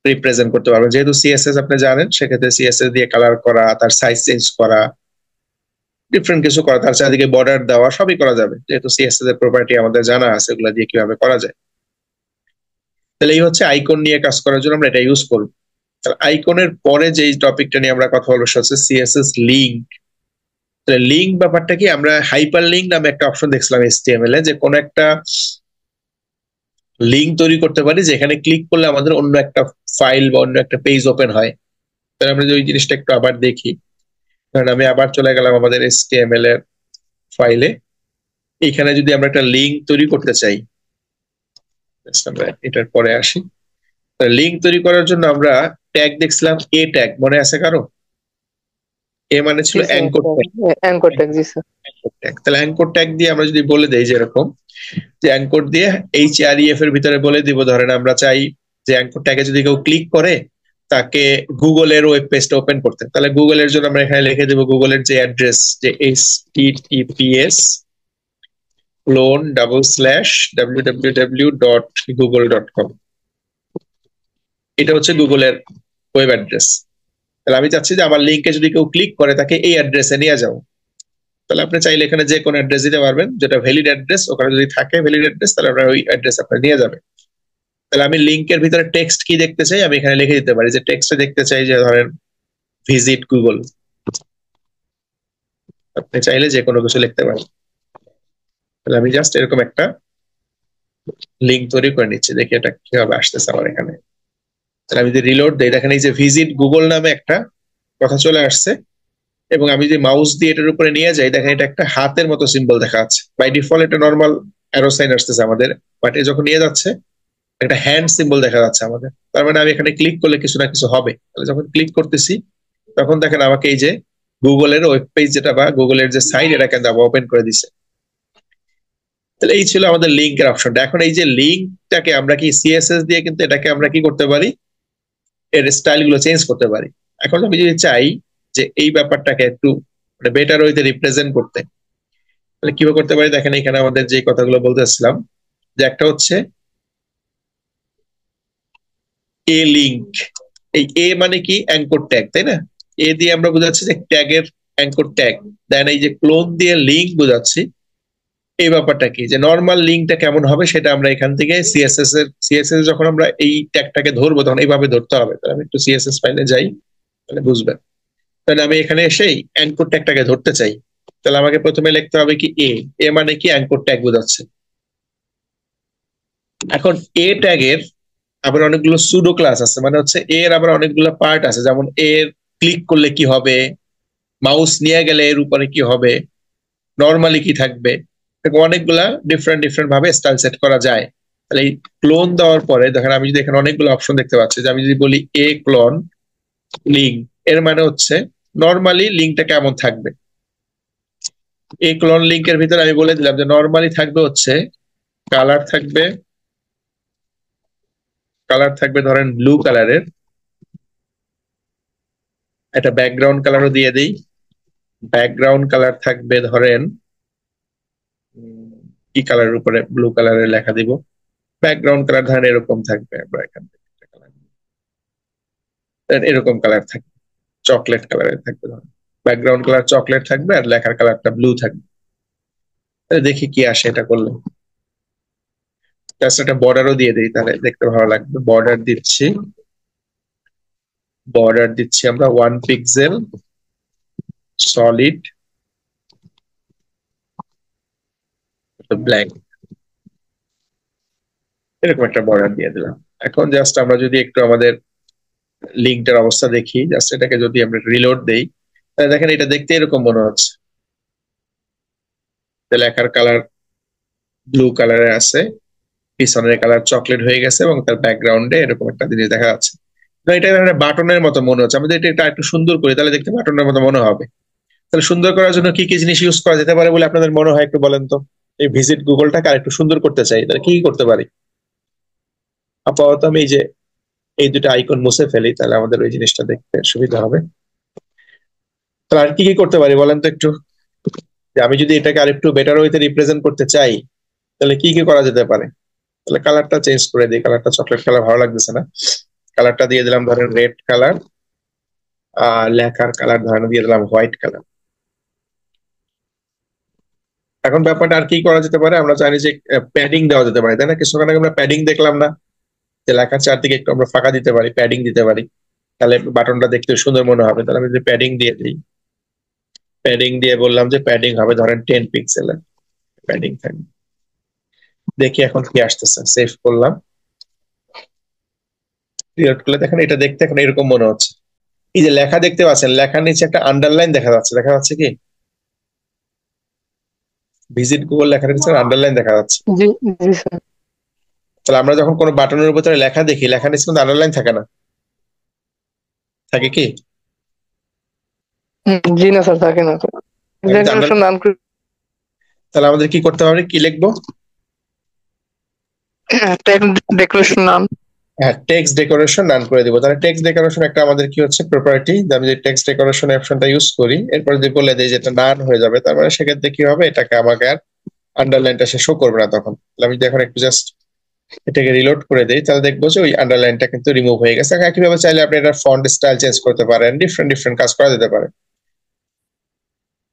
Speaker 1: রিপ্রেজেন্ট করতে পারবেন। যেহেতু সিএসএস আপনি জানেন, সেক্ষেত্রে সিএসএস দিয়ে কালার করা, তার সাইজ চেঞ্জ করা, ডিফারেন্ট কিছু করা, তার চারিদিকে বর্ডার দেওয়া, সবই করা যাবে। যেহেতু সিএসএস এর প্রপার্টি আমাদের জানা আছে, এগুলো দিয়ে কিভাবে করা যায়। তাহলে এই হচ্ছে আইকন নিয়ে কাজ করার জন্য আমরা এটা ইউজ করবো। আইকনের পরে যে টপিকটা নিয়ে আমরা কথা বলবো সেটা হচ্ছে সিএসএস লিঙ্ক। লিঙ্ক ব্যাপারটা কি, আমরা হাইপার লিঙ্ক নামে একটা অপশন দেখছিলাম এইচটিএমএল এ, যে কোনো একটা লিঙ্ক তৈরি করতে পারি যেখানে ক্লিক করলে আমাদের অন্য একটা ফাইল বা অন্য একটা পেজ ওপেন হয়। তাহলে আমরা যে ওই জিনিসটা একটু আবার দেখি, কারণ আমি আবার চলে গেলাম আমাদের এইচটিএমএল এর ফাইলে। এখানে যদি আমরা একটা লিঙ্ক তৈরি করতে চাই, আমরা এটার পরে আসি। লিঙ্ক তৈরি করার জন্য আমরা ট্যাগ দেখছিলাম, এ ট্যাগ, মনে আছে কারো? এ মানে ছিল অ্যাঙ্কর ট্যাগ।
Speaker 2: অ্যাঙ্কর ট্যাগ, জি স্যার।
Speaker 1: তাহলে অ্যাঙ্কর ট্যাগ দিয়ে আমরা যদি বলে দেই যেরকম যে অ্যাঙ্কর দিয়ে HREF এর ভিতরে বলে দিব, ধরেন আমরা চাই যে অ্যাঙ্কর ট্যাগে যদি কেউ ক্লিক করে তাকে গুগলের ওয়েব পেজটা ওপেন করতে, তাহলে গুগলের জন্য আমরা এখানে লিখে দেবো গুগলের যে অ্যাড্রেস, যে https://www.google.com, এটা হচ্ছে গুগলের ওয়েব অ্যাড্রেস। তাহলে আমি চাচ্ছি যে আমার লিঙ্কে যদি কেউ ক্লিক করে তাকে এই অ্যাড্রেসে নিয়ে যাও। তাহলে আপনি চাইলে এখানে যে কোনো অ্যাড্রেস দিতে পারবেন, যেটা ভ্যালিড অ্যাড্রেস, ওখানে যদি থাকে ভ্যালিড অ্যাড্রেস তাহলে আপনার ওই অ্যাড্রেস আপনার নিয়ে যাবে। তাহলে আমি লিঙ্কের ভিতরে টেক্সট কি দেখতে চাই আমি এখানে লিখে দিতে পারি, যে টেক্সটে দেখতে চাই যে ধরেন ভিজিট গুগল, আপনি চাইলে যে কোনো কিছু লিখতে পারেন। তাহলে আমি জাস্ট এরকম একটা লিঙ্ক তৈরি করে নিচ্ছি, দেখি এটা কিভাবে আসতেছে আমার এখানে। তাহলে আমি যদি রিলোড দিই, দেখেন এই যে ভিজিট গুগল নামে একটা কথা চলে আসছে, এবং আমি যদি মাউস দিয়ে এটার উপরে নিয়ে যাই, দেখেন এটা একটা হাতের মতো সিম্বল দেখা যাচ্ছে। বাই ডিফল্ট এটা নর্মাল অ্যারো সাইন আসতেছে আমাদের, বাট এ যখন নিয়ে যাচ্ছে একটা হ্যান্ড সিম্বল দেখা যাচ্ছে আমাদের, তার মানে আমি এখানে ক্লিক করলে কিছু না কিছু হবে। তাহলে যখন ক্লিক করতেছি তখন দেখেন আমাকে এই যে গুগলের ওয়েব পেজ যেটা বা গুগলের যে সাইট এটা কিন্তু ওপেন করে দিছে। তাহলে এই ছিল আমাদের লিঙ্কের অপশনটা। এখন এই যে লিঙ্কটাকে আমরা কি সিএসএস দিয়ে কিন্তু এটাকে আমরা কি করতে পারি, এর স্টাইল গুলো চেঞ্জ করতে পারি। এখন আমি যদি চাই যে এই ব্যাপারটাকে একটু মানে বেটার ওয়েতে রিপ্রেজেন্ট করতে, তাহলে কিভাবে করতে পারি, দেখেন এখানে আমাদের যে কথাগুলো বলতেছিলাম, যে একটা হচ্ছে এ লিঙ্ক, এই এ মানে কি অ্যাঙ্কর ট্যাগ, তাই না? এ দিয়ে আমরা বোঝাচ্ছি যে ট্যাগের অ্যাঙ্কর ট্যাগ। দেন এই যে ক্লোন দিয়ে লিঙ্ক বোঝাচ্ছি, এই ব্যাপারটা কি, যে নর্মাল লিঙ্কটা কেমন হবে সেটা আমরা এখান থেকে সিএসএস যখন আমরা এই ট্যাগটাকে ধরবো তখন এইভাবে ধরতে হবে। তাহলে আমি একটু সিএসএস ফাইলে যাই, তাহলে বুঝবেন। তাহলে আমি এখানে এসেই অ্যাঙ্কর ট্যাগটাকে ধরতে চাই, তাহলে আমাকে প্রথমে লিখতে হবে কি এ, এ মানে কি অ্যাঙ্কর ট্যাগ বোঝাচ্ছে। এখন এ ট্যাগের আবার অনেকগুলো সুডো ক্লাস আছে, মানে হচ্ছে এর আবার অনেকগুলো পার্ট আছে, যেমন এর ক্লিক করলে কি হবে, মাউস নিয়ে গেলে এর উপরে কি হবে, নর্মালি কি থাকবে, অনেকগুলা ডিফারেন্ট ডিফারেন্ট ভাবে স্টাইল সেট করা যায়। তাহলে এই ক্লোন দেওয়ার পরে দেখেন আমি যদি এখানে অনেকগুলো অপশন দেখতে পাচ্ছি, যে আমি যদি বলি এ ক্লোন লিঙ্ক, এর মানে হচ্ছে নর্মালি লিঙ্কটা কেমন থাকবে। এই ক্লোন লিঙ্কের ভিতরে আমি বলে দিলাম যে নর্মালি থাকবে হচ্ছে কালার থাকবে, কালার থাকবে ধরেন ব্লু কালারের, একটা ব্যাকগ্রাউন্ড কালারও দিয়ে দিই, ব্যাকগ্রাউন্ড কালার থাকবে ধরেন কি কালারের উপরে ব্লু কালারের লেখা দিব, ব্যাকগ্রাউন্ড কালার ধরেন এরকম থাকবে, আমরা এখান থেকে এরকম কালার থাকবে, চকলেট কালারের থাকবে, ধরেন ব্যাকগ্রাউন্ড কালার চকলেট থাকবে আর লেখার কালারটা ব্লু থাকবে। দেখি কি আসে এটা করলে। জাস্ট একটা বর্ডারও দিয়ে দিই, তাহলে দেখতে ভালো লাগবে। বর্ডার দিচ্ছি, বর্ডার দিচ্ছি আমরা 1 পিক্সেল সলিড ব্ল্যাক, এরকম একটা বর্ডার দিয়ে দিলাম। এখন জাস্ট আমরা যদি একটু আমাদের লিঙ্কটার অবস্থা দেখি, জাস্ট এটাকে যদি আমরা রিলোড দেই, তাহলে দেখেন এটা দেখতে এরকম মনে হচ্ছে, লেখার কালার ব্লু কালারে আছে, পিছনের কালার চকলেট হয়ে গেছে এবং তার ব্যাকগ্রাউন্ডে এরকম একটা জিনিস দেখা যাচ্ছে। তো এটা একটা বাটনের মতো মনে হচ্ছে, আমাদের এটা একটু সুন্দর করি তাহলে দেখতে বাটনের মতো মনে হবে। তাহলে সুন্দর করার জন্য কি কি জিনিস ইউজ করা যেতে পারে বলে আপনাদের মনে হয়, একটু বলেন তো। এই ভিজিট গুগলটাকে আর একটু সুন্দর করতে চাই, তাহলে কি কি করতে পারি? আপাতত আমি এই যে এই দুটো আইকন মুছে ফেলি, তাহলে আমাদের ওই জিনিসটা দেখতে সুবিধা হবে। তাহলে আর কি কি করতে পারি বলেন তো একটু, যে আমি যদি এটাকে আরেকটু বেটার ওয়েতে রিপ্রেজেন্ট করতে চাই তাহলে কি কি করা যেতে পারে। তাহলে কালারটা চেঞ্জ করে দিই, কালারটা চকলেট কালার ভালো লাগতেছে না, কালারটা দিয়ে দিলাম ধরেন রেড কালার, আর লেখার কালার ধরেন দিয়ে দিলাম হোয়াইট কালার। এখন ব্যাপারটা আর কি করা যেতে পারে, আমরা জানি যে প্যাডিং দেওয়া যেতে পারে, তাই না? কিছুক্ষণ আগে আমরা প্যাডিং দেখলাম না, যে লেখার চারদিকে একটু আমরা ফাঁকা দিতে পারি, প্যাডিং দিতে পারি, তাহলে বাটনটা দেখতে সুন্দর মনে হবে। তাহলে আমি যদি প্যাডিং দিয়ে দিই, প্যাডিং দিয়ে বললাম যে প্যাডিং হবে ধরেন 10 পিক্সেলের প্যাডিং থাকবে। দেখি এখন কি আসতেছে, সেভ করলাম, ক্রিয়েট করলে দেখেন এটা দেখতে এখন এরকম মনে হচ্ছে। এই যে লেখা দেখতে পাচ্ছেন, লেখার নিচে একটা আন্ডারলাইন দেখা যাচ্ছে, দেখা যাচ্ছে কি ভিজিট গুগল লেখার নিচে আন্ডারলাইন দেখা যাচ্ছে।
Speaker 2: জি জি স্যার।
Speaker 1: তাহলে আমরা যখন কোনো বাটনের উপরে লেখা দেখি, লেখার নিচে কিন্তু আন্ডারলাইন থাকে না, থাকে কি?
Speaker 2: জি না স্যার, থাকে না স্যার। ডেকোরেশন নান করে
Speaker 1: তাহলে আমাদের কি করতে হবে, কি লিখবো?
Speaker 2: ডেকোরেশন নান।
Speaker 1: হ্যাঁ, টেক্সট ডেকোরেশন নান করে দিব। তাহলে টেক্সট ডেকোরেশন একটা আমাদের কি হচ্ছে প্রপার্টি, আমি যে টেক্সট ডেকোরেশন অপশনটা ইউজ করি, এরপর যদি বলে দিই যে এটা নান হয়ে যাবে, তার মানে সেক্ষেত্রে কি হবে, এটাকে আমাকে আর আন্ডারলাইনটা সে শো করবে না তখন। তাহলে আমি যদি এখন একটু জাস্ট এটাকে রিলোড করে দিই, তাহলে দেখবো যে ওই আন্ডারলাইনটা কিন্তু রিমুভ হয়ে গেছে। একইভাবে চাইলে আপনি এটা ফন্ট স্টাইল চেঞ্জ করতে পারেন, ডিফারেন্ট ডিফারেন্ট কাজ করা যেতে পারে।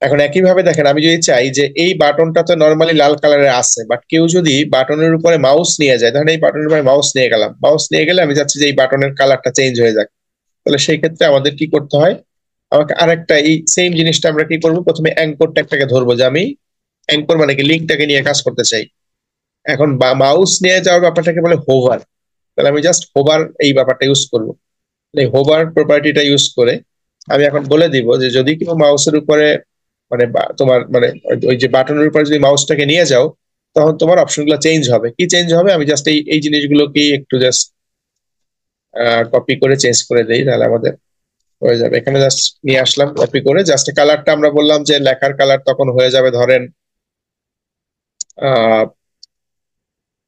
Speaker 1: এখন একইভাবে দেখেন, আমি যদি চাই যে এই বাটনটা তো নর্মালি লাল কালারের আছে, বাট কেউ যদি বাটনের উপরে মাউস নিয়ে যায়, ধরেন এই বাটনের উপরে মাউস নিয়ে গেলাম, মাউস নিয়ে গেলে আমি চাচ্ছি যে এই বাটনের কালারটা চেঞ্জ হয়ে যাক, তাহলে সেই ক্ষেত্রে আমাদের কি করতে হয়, আমাকে আরেকটা এই সেম জিনিসটা আমরা কি করবো, প্রথমে অ্যাঙ্কর ট্যাগটাকে ধরবো, যে আমি অ্যাঙ্কর মানে কি লিঙ্কটাকে নিয়ে কাজ করতে চাই। এখন মাউস নিয়ে যাওয়ার ব্যাপারটাকে বলে হোভার, তাহলে আমি জাস্ট হোভার এই ব্যাপারটা ইউজ করবো। এই হোভার প্রপার্টিটা ইউজ করে আমি এখন বলে দিব যে যদি কেউ মাউসের উপরে মানে তোমার মানে ওই যে বাটনের উপরে যদি মাউসটাকে নিয়ে যাও, তখন তোমার অপশনগুলো চেঞ্জ হবে। কি চেঞ্জ হবে, আমি জাস্ট এই জিনিসগুলোকে একটু জাস্ট কপি করে চেঞ্জ করে দেই, তাহলে আমাদের হয়ে যাবে। এখানে জাস্ট নিয়ে আসলাম কপি করে, জাস্ট কালারটা আমরা বললাম যে লেখার কালার তখন হয়ে যাবে ধরেন আহ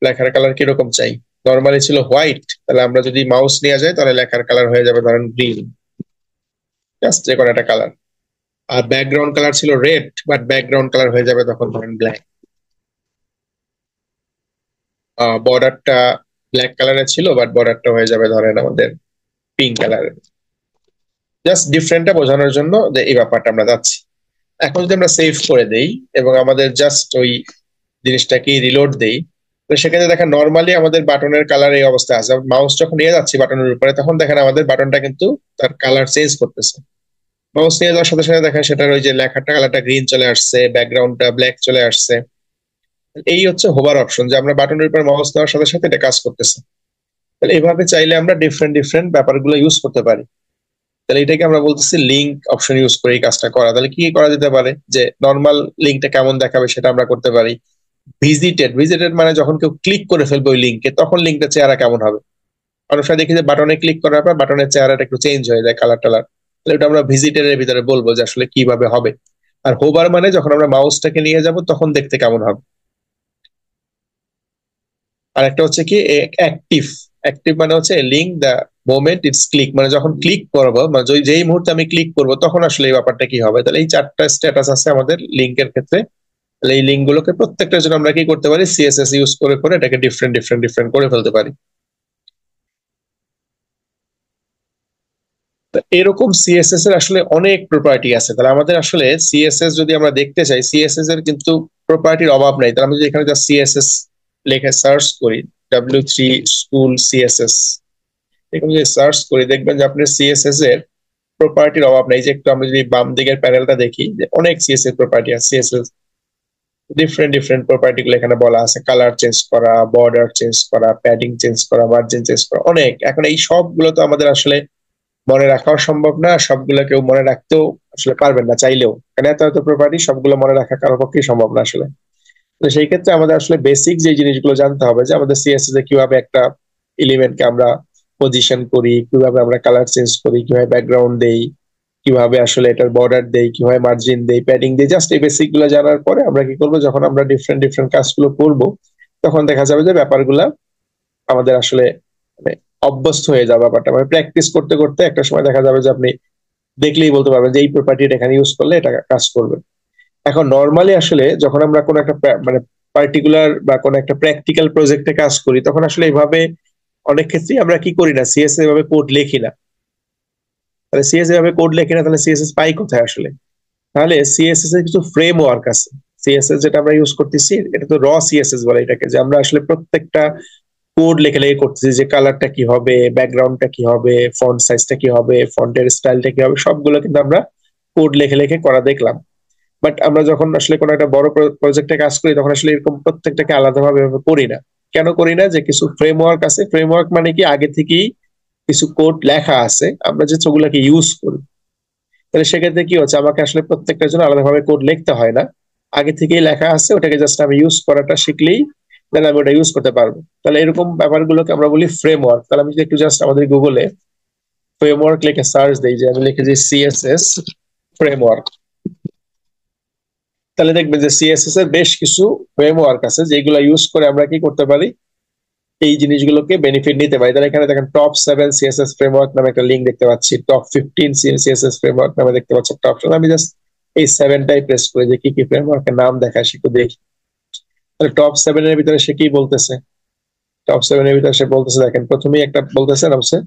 Speaker 1: লেখার কালার কিরকম চাই, নর্মালি ছিল হোয়াইট, তাহলে আমরা যদি মাউস নিয়ে যাই তাহলে লেখার কালার হয়ে যাবে ধরেন গ্রিন, জাস্ট যে কোনো একটা কালার। আর ব্যাকগ্রাউন্ড কালার ছিল রেড, বাট ব্যাকগ্রাউন্ড কালার হয়ে যাবে তখন ধরেন ব্ল্যাক। বর্ডারটা ব্ল্যাক কালারের ছিল, বাট বর্ডারটা হয়ে যাবে ধরেন আমাদের পিঙ্ক কালারের। জাস্ট ডিফারেন্টটা বোঝানোর জন্য যে এই ব্যাপারটা আমরা যাচ্ছি। এখন যদি আমরা সেভ করে দেই এবং আমাদের জাস্ট ওই জিনিসটাকে রিলোড দেই, তো সেক্ষেত্রে দেখেন নর্মালি আমাদের বাটনের কালার এই অবস্থায় আছে। মাউস যখন নিয়ে যাচ্ছি বাটনের উপরে, তখন দেখেন আমাদের বাটনটা কিন্তু তার কালার চেঞ্জ করতেছে। মাউস নিয়ে যাওয়ার সাথে সাথে দেখেন সেটার ওই যে লেখাটা কালারটা গ্রিন চলে আসছে, ব্যাকগ্রাউন্ডটা ব্ল্যাক চলে আসছে। এই হচ্ছে হোভার অপশন, যে আমরা বাটনের উপর মাউস দেওয়ার সাথে সাথে এটা কাজ করতেছে। তাহলে এইভাবে চাইলে আমরা ডিফারেন্ট ডিফারেন্ট ব্যাপারগুলো ইউজ করতে পারি। তাহলে এটাকে আমরা বলতেছি লিঙ্ক অপশন ইউজ করে এই কাজটা করা। তাহলে কি করা যেতে পারে, যে নর্মাল লিঙ্কটা কেমন দেখাবে সেটা আমরা করতে পারি। ভিজিটেড, ভিজিটেড মানে যখন কেউ ক্লিক করে ফেলবে ওই লিঙ্কে, তখন লিঙ্কটা চেহারা কেমন হবে। অনেক সময় দেখি যে বাটনে ক্লিক করার পর বাটনের চেহারাটা একটু চেঞ্জ হয়ে যায়, কালার টালার। তাহলে এটা আমরা ভিজিটেড এর ভিতরে বলবো যে আসলে কিভাবে হবে। আর হোভার মানে যখন আমরা মাউসটাকে নিয়ে যাব তখন দেখতে কেমন হবে। আর একটা হচ্ছে কি অ্যাক্টিভ, অ্যাক্টিভ মানে হচ্ছে link the moment it's click, মানে যখন ক্লিক করবো মানে যেই মুহূর্তে আমি ক্লিক করবো তখন আসলে এই ব্যাপারটা কি হবে। তাহলে এই চারটা স্ট্যাটাস আছে আমাদের লিঙ্কের ক্ষেত্রে। তাহলে এই লিঙ্ক গুলোকে প্রত্যেকটার জন্য আমরা কি করতে পারি, সিএসএস ইউজ করে করে এটাকে ডিফারেন্ট ডিফারেন্ট ডিফারেন্ট করে ফেলতে পারি। তো এরকম সিএসএস এর আসলে অনেক প্রপার্টি আছে। তাহলে আমাদের আসলে সিএসএস যদি আমরা দেখতে চাই, সিএসএস এর কিন্তু প্রপার্টির অভাব নাই। তাহলে আমি যদি এখানে যা সিএসএস লেখে সার্চ করি, W3 স্কুল সিএসএস, এরকম যদি সার্চ করি দেখবেন যে আপনার সিএসএস এর প্রপার্টির অভাব নাই। যে একটু আমরা যদি বাম দিকের প্যানেলটা দেখি, যে অনেক সিএসএস প্রপার্টি আছে। সিএসএস ডিফারেন্ট ডিফারেন্ট প্রপার্টি গুলো এখানে বলা আছে, কালার চেঞ্জ করা, বর্ডার চেঞ্জ করা, প্যাডিং চেঞ্জ করা, মার্জিন চেঞ্জ করা, অনেক। এখন এই সবগুলো তো আমাদের আসলে মনে রাখাও সম্ভব না, সবগুলো কেউ মনে রাখতেও আসলে পারবেন না চাইলেও, কারণ এত এত প্রপার্টি সবগুলো মনে রাখা কারোর পক্ষেই সম্ভব না আসলে। তো সেই ক্ষেত্রে আমাদের আসলে বেসিক যে জিনিসগুলো জানতে হবে, যে আমাদের সিএসএস এ কিভাবে একটা এলিমেন্টকে আমরা পজিশন করি, কিভাবে আমরা কালার চেঞ্জ করি, কিভাবে ব্যাকগ্রাউন্ড দেই, কিভাবে আসলে এটার বর্ডার দেই, কিভাবে মার্জিন দেই, প্যাডিং দেই। জাস্ট এই বেসিক গুলো জানার পরে আমরা কি করবো, যখন আমরা ডিফারেন্ট ডিফারেন্ট কাজগুলো করবো, তখন দেখা যাবে যে ব্যাপারগুলা আমাদের আসলে মানে অভ্যস্ত হয়ে যাবে ব্যাপারটা। মানে প্র্যাকটিস করতে করতে একটা সময় দেখা যাবে যে আপনি দেখলেই বলতে পারবেন যে এই প্রপার্টিটা এখানে ইউজ করলে এটা কাজ করবে। এখন নর্মালি আসলে যখন আমরা কোনো একটা মানে পার্টিকুলার বা কোনো একটা প্র্যাকটিক্যাল প্রজেক্টে কাজ করি, তখন আসলে এইভাবে অনেক ক্ষেত্রেই আমরা কি করি না, সিএসএস এভাবে কোড লিখি না। তাহলে সিএসএস এভাবে কোড লিখি না, তাহলে সিএসএস পাই কোথায় আসলে? তাহলে সিএসএস এর কিছু ফ্রেমওয়ার্ক আছে। সিএসএস যেটা আমরা ইউজ করতেছি এটা তো র সিএসএস বলে এটাকে, যে আমরা আসলে প্রত্যেকটা কোড লেখে লেখে করতেছি, যে কালারটা কি হবে, ব্যাকগ্রাউন্ডটা কি হবে, ফন্ট সাইজটা কি হবে, ফন্টের স্টাইলটা কি হবে, সবগুলো কিন্তু আমরা কোড লেখে লেখে করা দেখলাম। বাট আমরা যখন আসলে কোনো একটা বড় প্রজেক্টে কাজ করি, তখন আসলে এরকম প্রত্যেকটাকে আলাদাভাবে করি না। কেন করি না, যে কিছু ফ্রেমওয়ার্ক আছে। ফ্রেমওয়ার্ক মানে কি, আগে থেকেই কিছু কোড লেখা আছে, আমরা যে ওগুলাকে ইউজ করি। তাহলে সেক্ষেত্রে কি হচ্ছে, আমাকে আসলে প্রত্যেকটার জন্য আলাদাভাবে কোড লিখতে হয় না, আগে থেকেই লেখা আছে, ওটাকে জাস্ট আমি ইউজ করাটা শিখলেই দেন আমি ওটা ইউজ করতে পারবো। তাহলে এরকম ব্যাপারগুলোকে আমরা বলি ফ্রেমওয়ার্ক। তাহলে আমি যদি একটু জাস্ট আমাদের গুগলে ফ্রেমওয়ার্ক লিখে সার্চ দিই, যে আমি লিখে যে সিএসএস ফ্রেমওয়ার্ক। তাহলে দেখবেন যে সিএসএস এর বেশ কিছু ফ্রেমওয়ার্ক আছে যেগুলো ইউজ করে আমরা কি করতে পারি, এই জিনিসগুলোকে বেনিফিট নিতে পারি। তাহলে এখানে দেখেন টপ 7 সিএসএস ফ্রেমওয়ার্ক নামে একটা লিঙ্ক দেখতে পাচ্ছি, টপ 15 সিএসএস ফ্রেমওয়ার্ক নামে দেখতে পাচ্ছি একটা অপশন। আমি জাস্ট এই 7টাই প্রেস করে যে কি কি ফ্রেমওয়ার্কের নাম দেখায় সেটা দেখি। তাহলে টপ 7 এর ভিতরে সে কি বলতেছে, টপ 7 এর ভিতরে সে বলতেছে, দেখেন প্রথমেই একটা বলতেছে নাম হচ্ছে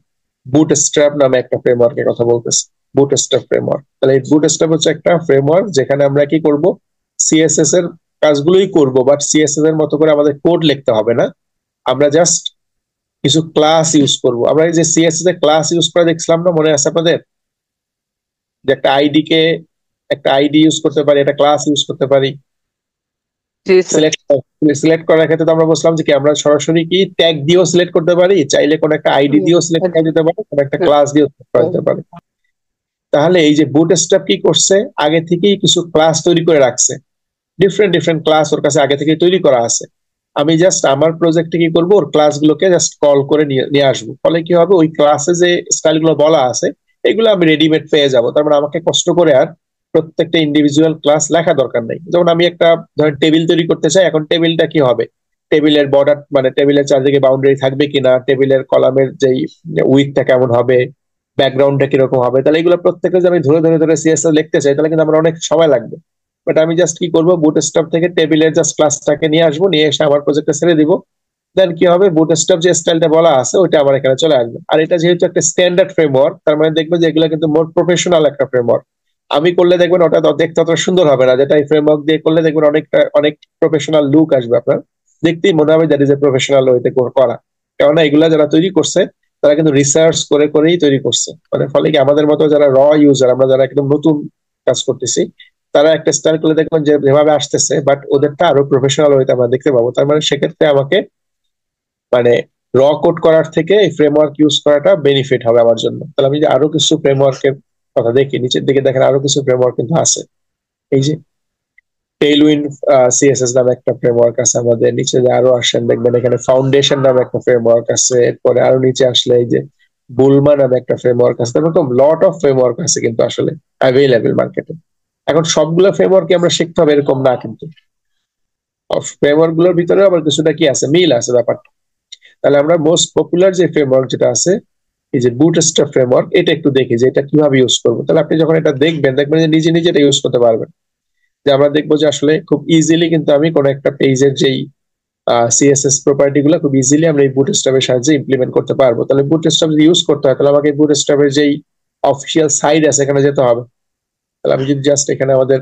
Speaker 1: বুটস্ট্র্যাপ নামে একটা ফ্রেমওয়ার্কের কথা বলতেছে, বুটস্ট্র্যাপ ফ্রেমওয়ার্ক। তাহলে এই বুটস্ট্র্যাপ হচ্ছে একটা ফ্রেমওয়ার্ক যেখানে আমরা কি করব, সিএসএস এর কাজগুলোই করব, বাট সিএসএস এর মতো করে আমাদের কোড লিখতে হবে না, আমরা জাস্ট কিছু ক্লাস ইউজ করব। আমরা এই যে সিএসএস এর ক্লাস ইউজ করে দেখছিলাম না, মনে আছে আপনাদের, যে একটা আইডি ইউজ করতে পারি, একটা ক্লাস ইউজ করতে পারি।
Speaker 2: জি স্যার।
Speaker 1: সিলেক্ট করার ক্ষেত্রে তো আমরা বলছিলাম যে কি আমরা সরাসরি কি ট্যাগ দিয়েও সিলেক্ট করতে পারি, চাইলে কোন একটা আইডি দিয়েও সিলেক্ট করে দিতে পারি, কোন একটা ক্লাস দিয়েও সিলেক্ট করে দিতে পারি। তাহলে এই যে বুটস্ট্র্যাপ কি করছে, আগে থেকেই কিছু ক্লাস তৈরি করে রাখছে, ডিফারেন্ট ডিফারেন্ট ক্লাস ওর কাছে আগে থেকে তৈরি করা আছে। আমি জাস্ট আমার প্রজেক্টে কি করবো, ওর ক্লাসগুলোকে জাস্ট কল করে নিয়ে আসবো। ফলে কি হবে, ওই ক্লাসে যে স্টাইলগুলো বলা আছে এগুলো আমি রেডিমেড পেয়ে যাবো। তার মানে আমাকে কষ্ট করে আর প্রত্যেকটা ইন্ডিভিজুয়াল ক্লাস লেখা দরকার নেই। যেমন আমি একটা ধরেন টেবিল তৈরি করতে চাই, এখন টেবিলটা কি হবে, টেবিলের বর্ডার মানে টেবিলের চারদিকে বাউন্ডারি থাকবে কিনা, টেবিলের কলামের যেই উইডথটা কেমন হবে, ব্যাকগ্রাউন্ডটা কিরকম হবে, তাহলে এগুলো প্রত্যেকে যদি আমি ধরে ধরে ধরে সিএসএস লিখতে চাই তাহলে কিন্তু আমার অনেক সময় লাগবে। বাট আমি জাস্ট কি করবো, বুটস্ট্র্যাপ থেকে টেবিলের জাস্ট ক্লাসটাকে নিয়ে আসবো, নিয়ে এসে আমার প্রজেক্টে ছেড়ে দিব। দেন কি হবে, বুটস্ট্র্যাপ যে স্টাইলটা বলা আছে ওইটা আমার এখানে চলে আসবে। আর এটা যেহেতু একটা স্ট্যান্ডার্ড ফ্রেমওয়ার্ক, তার মানে দেখবেন যে এগুলো কিন্তু মোর প্রফেশনাল একটা ফ্রেমওয়ার্ক। আমি করলে দেখবেন ওটা দেখতে অত সুন্দর হবে না, যেটা এই ফ্রেমওয়ার্ক দিয়ে করলে দেখবেন অনেক প্রফেশনাল লুক আসবে, আপনার দেখতেই মনে হবে দ্যাট ইজ এ প্রফেশনাল ওয়েতে করা। কেননা এগুলা যারা তৈরি করছে তারা কিন্তু রিসার্চ করে করেই তৈরি করছে। মানে ফলে কি আমাদের মতো যারা ইউজার, আমরা যারা একদম নতুন কাজ করতেছি, তারা একটা স্টাইল করলে দেখবেন যে যেভাবে আসতেছে, বাট ওদেরটা আরো প্রফেশনাল হইতে আমরা দেখতে পাবো। তার মানে সেক্ষেত্রে আমাকে মানে কোড করার থেকে এই ফ্রেমওয়ার্ক ইউজ করাটা বেনিফিট হবে আমার জন্য। তাহলে আমি যে আরো কিছু ফ্রেমওয়ার্কের কথা দেখি, নিচের দিকে দেখেন আরো কিছু ফ্রেমওয়ার্ক কিন্তু আছে। এই যে টেইলউইন্ড সিএসএস নামে একটা ফ্রেমওয়ার্ক আছে আমাদের, নিচে যে আরো আসেন দেখবেন এখানে ফাউন্ডেশন নামে একটা ফ্রেমওয়ার্ক আছে, এরপরে আরো নিচে আসলে এই যে বুলমা নামে একটা ফ্রেমওয়ার্ক আছে। তারপর তো লট অফ ফ্রেমওয়ার্ক আছে কিন্তু আসলে অ্যাভেলেবেল মার্কেটে। এখন সবগুলো ফ্রেমওয়ার্কই আমরা শিখতে হবে এরকম না, কিন্তু ফ্রেমওয়ার্ক গুলোর ভিতরে আবার কিছুটা কি আছে, মিল আছে ব্যাপারটা। তাহলে আমরা মোস্ট পপুলার যে ফ্রেমওয়ার্ক যেটা আছে, এই যে বুটস্ট্র্যাপ ফ্রেমওয়ার্ক, এটা একটু দেখি যে এটা কিভাবে ইউজ করবো। তাহলে আপনি যখন এটা দেখবেন যে নিজে নিজে এটা ইউজ করতে পারবেন। যে আমরা দেখবো যে আসলে খুব ইজিলি কিন্তু আমি কোন একটা পেজের যেই সিএসএস প্রপার্টি গুলো খুব ইজিলি আমরা এই বুটস্ট্র্যাপের সাহায্যে ইমপ্লিমেন্ট করতে পারবো। তাহলে বুটস্ট্র্যাপ যদি ইউজ করতে হয় তাহলে আমাকে বুটস্ট্র্যাপের যেই অফিসিয়াল সাইট আছে এখানে যেতে হবে। তাহলে আমি যদি জাস্ট এখানে আমাদের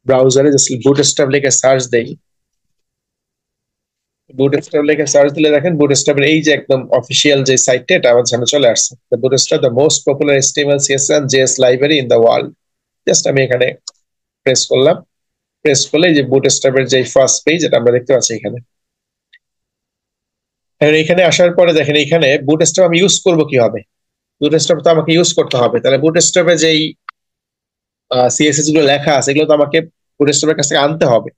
Speaker 1: ব্রাউজারে জাস্ট বুটস্ট্র্যাপ লিখে সার্চ দেই, বুটস্ট্র্যাপ লিখে সার্চ দিলে দেখেন বুটস্ট্র্যাপের এই যে একদম অফিসিয়াল যে সাইটটা এটা আমার সামনে চলে আসছে, bootstrap the most popular HTML CSS and JS library in the world. Just আমি এখানে প্রেস করলাম, প্রেস করলে এই যে বুটস্ট্র্যাপের যে ফার্স্ট পেজ এটা আমরা দেখতে পাচ্ছি এখানে। এখানে আসার পরে দেখেন এখানে বুটস্ট্র্যাপ আমি ইউজ করবো কিভাবে, বুটস্ট্র্যাপ তো আমাকে ইউজ করতে হবে। তাহলে বুটস্ট্র্যাপে যেই সিএসএস গুলো লেখা আছে এগুলো তো আমাকে বুটস্ট্র্যাপের কাছ থেকে আনতে হবে।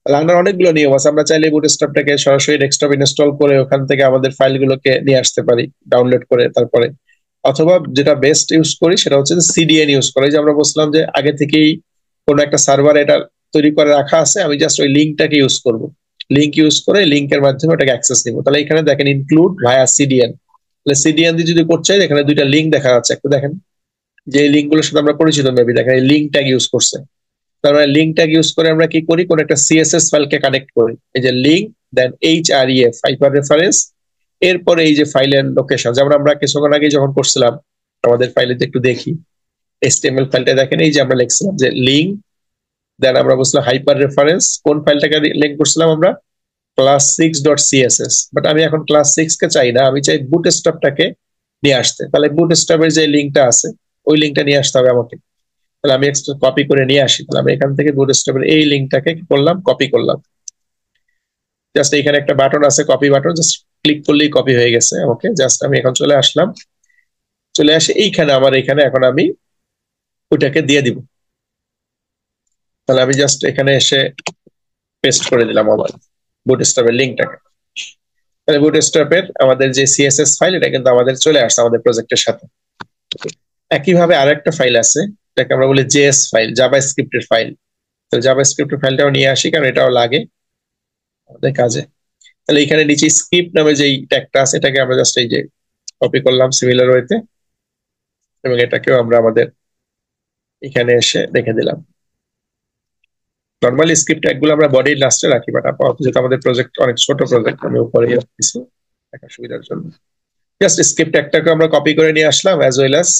Speaker 1: তাহলে অনেকগুলো নিয়ম আছে, আমরা চাইলে বুটস্ট্র্যাপটাকে সরাসরি ডেস্কটপ ইনস্টল করে ওখান থেকে আমাদের ফাইলগুলোকে নিয়ে আসতে পারি ডাউনলোড করে। তারপরে অথবা যেটা বেস্ট ইউজ করি সেটা হচ্ছে সিডিএন ইউজ করে, যে আমরা বলছিলাম যে আগে থেকেই কোনো একটা সার্ভার এটা তৈরি করে রাখা আছে, আমি জাস্ট ওই লিঙ্কটাকে ইউজ করব, লিঙ্ক ইউজ করে লিঙ্কের মাধ্যমে ওটাকে অ্যাক্সেস নিব। তাহলে এখানে দেখেন ইনক্লুড ভায়া সিডিএন, তাহলে সিডিএন দিয়ে যদি করতে চাই এখানে দুইটা লিঙ্ক দেখা যাচ্ছে, একটু দেখেন যে লিঙ্কগুলোর সাথে আমরা পরিচিত মেবি, দেখেন এই লিঙ্ক ট্যাগ ইউজ করছে। তার মানে লিঙ্ক ট্যাগ ইউজ করে আমরা কি করি, কোন একটা সিএসএস ফাইলকে কানেক্ট করি, এই যে লিঙ্ক দেন HREF হাইপার রেফারেন্স, এরপরে এই যে ফাইলের লোকেশন, যেমন আমরা কিছুক্ষণ আগে যখন করছিলাম আমাদের ফাইলে একটু দেখি HTML ফাইলটা দেখেন, এই যে আমরা লিখছিলাম যে লিঙ্ক দেন আমরা বলছিলাম হাইপার রেফারেন্স, কোন ফাইলটাকে লিঙ্ক করছিলাম আমরা, class6.css। বাট আমি এখন class6 কে চাই না, আমি চাই বুটস্ট্র্যাপটাকে নিয়ে আসতে। তাহলে বুটস্ট্র্যাপের যে লিঙ্কটা আছে ওই লিঙ্কটা নিয়ে আসতে হবে আমাকে। তাহলে আমি কপি করে নিয়ে আসি, তাহলে আমি এখান থেকে বুটস্ট্র্যাপের এই লিঙ্কটাকে কি করলাম, কপি করলাম। জাস্ট এখানে একটা বাটন আছে কপি বাটন, জাস্ট ক্লিক করলেই কপি হয়ে গেছে। ওকে, জাস্ট আমি এখন চলে আসলাম, চলে আসে এইখানে আমার এখানে এখন আমি ওইটাকে দিয়ে দিব। তাহলে আমি জাস্ট এখানে এসে পেস্ট করে দিলাম আমার বুটস্ট্র্যাপের লিঙ্কটাকে। তাহলে বুটস্ট্র্যাপের আমাদের যে সিএসএস ফাইল এটা কিন্তু আমাদের চলে আসছে আমাদের প্রজেক্টের সাথে। একইভাবে আরেকটা ফাইল আছে, এটাকে আমরা বলি জেএস ফাইল, জাভা স্ক্রিপ্টের ফাইল। তো জাভা স্ক্রিপ্টের ফাইলটাও নিয়ে আসি, কারণ এটাও লাগে আমাদের কাজে। তাহলে এখানে নিচে স্ক্রিপ্ট নামে যেই ট্যাগটা আছে, এটাকে আমরা জাস্ট এই যে কপি করলাম সিমিলার ওয়েতে, এবং এটাকেও আমরা আমাদের এখানে এসে রেখে দিলাম। নর্মালি স্ক্রিপ্ট ট্যাগগুলো আমরা বডির লাস্টে রাখি, বাট আপাতত যেহেতু আমাদের প্রজেক্ট অনেক ছোট প্রজেক্ট, আমি উপরেই রাখতেছি দেখার সুবিধার জন্য। জাস্ট স্ক্রিপ্ট ট্যাগটাকে আমরা কপি করে নিয়ে আসলাম, অ্যাজ ওয়েল অ্যাজ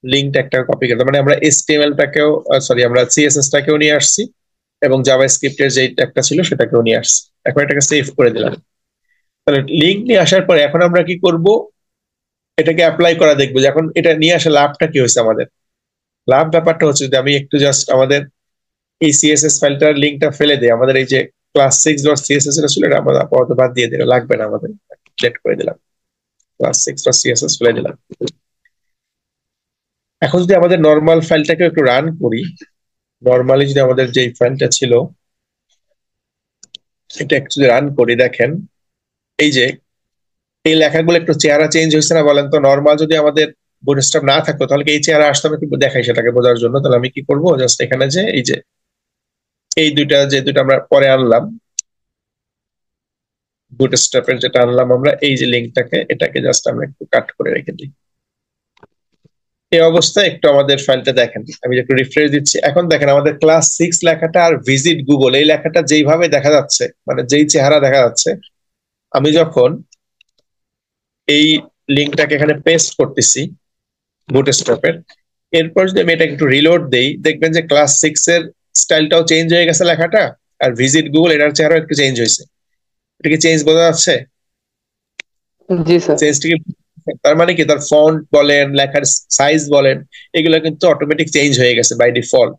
Speaker 1: লিঙ্ক ট্যাগটাকে কপি করলাম। মানে আমরা এইচটিএমএল টাকেও সরি আমরা সিএসএস টাকেও নিয়ে আসছি, এবং জাভা স্ক্রিপ্টের যে ট্যাগটা ছিল সেটাকেও নিয়ে আসছি। এখন এটাকে সেভ করে দিলাম। তাহলে লিঙ্ক নিয়ে আসার পরে এখন আমরা কি করব, এটাকে অ্যাপ্লাই করা দেখবো যে এখন এটা নিয়ে আসা লাভটা কি হয়েছে আমাদের। লাভ ব্যাপারটা হচ্ছে, যদি আমি একটু জাস্ট আমাদের এই সিএসএস ফাইলটার লিঙ্কটা ফেলে দিই, আমাদের এই যে class6.css এটা ছিল, এটা আমরা আপাতত বাদ দিয়ে দিলাম, লাগবে না আমাদের, ডিলিট করে দিলাম, class6.css ফেলে দিলাম। এখন যদি আমাদের নর্মাল ফাইলটাকে একটু রান করি, নর্মালি যদি আমাদের যে ফাইলটা ছিল এটা একটু রান করি, দেখেন এই যে এই লেখাগুলো একটু চেহারা চেঞ্জ হয়েছে না বলেন তো? নর্মাল যদি আমাদের বুটস্ট্র্যাপ না থাকতো তাহলে কি এই চেহারা আসতো? আমি কিন্তু দেখাই সেটাকে বোঝার জন্য। তাহলে আমি কি করবো, জাস্ট এখানে যে এই যে এই দুইটা আমরা পরে আনলাম, বুটস্ট্র্যাপের যেটা আনলাম আমরা, এই যে লিঙ্কটাকে, এটাকে জাস্ট আমরা একটু কাট করে রেখে দিই। এই অবস্থায় একটু আমাদের ফাইলটা দেখেন, আমি একটু রিফ্রেশ দিচ্ছি। এখন দেখেন আমাদের class6 লেখাটা আর ভিজিট গুগল এই লেখাটা যেইভাবে দেখা যাচ্ছে, মানে যেই চেহারা দেখা যাচ্ছে, আমি যখন এই লিঙ্কটাকে এখানে পেস্ট করতেছি বুটস্ট্র্যাপের, এরপর যদি আমি এটাকে একটু রিলোড দেই, দেখবেন যে class6 এর স্টাইলটাও চেঞ্জ হয়ে গেছে লেখাটা, আর ভিজিট গুগল এটার চেহারাও একটু চেঞ্জ হয়েছে। এটা কি চেঞ্জ বোঝা যাচ্ছে?
Speaker 2: জি স্যার।
Speaker 1: চেঞ্জটা কি, তার মানে কি তার ফন্ট বলেন, লেখার সাইজ বলেন, এগুলো কিন্তু অটোমেটিক চেঞ্জ হয়ে গেছে বাই ডিফল্ট।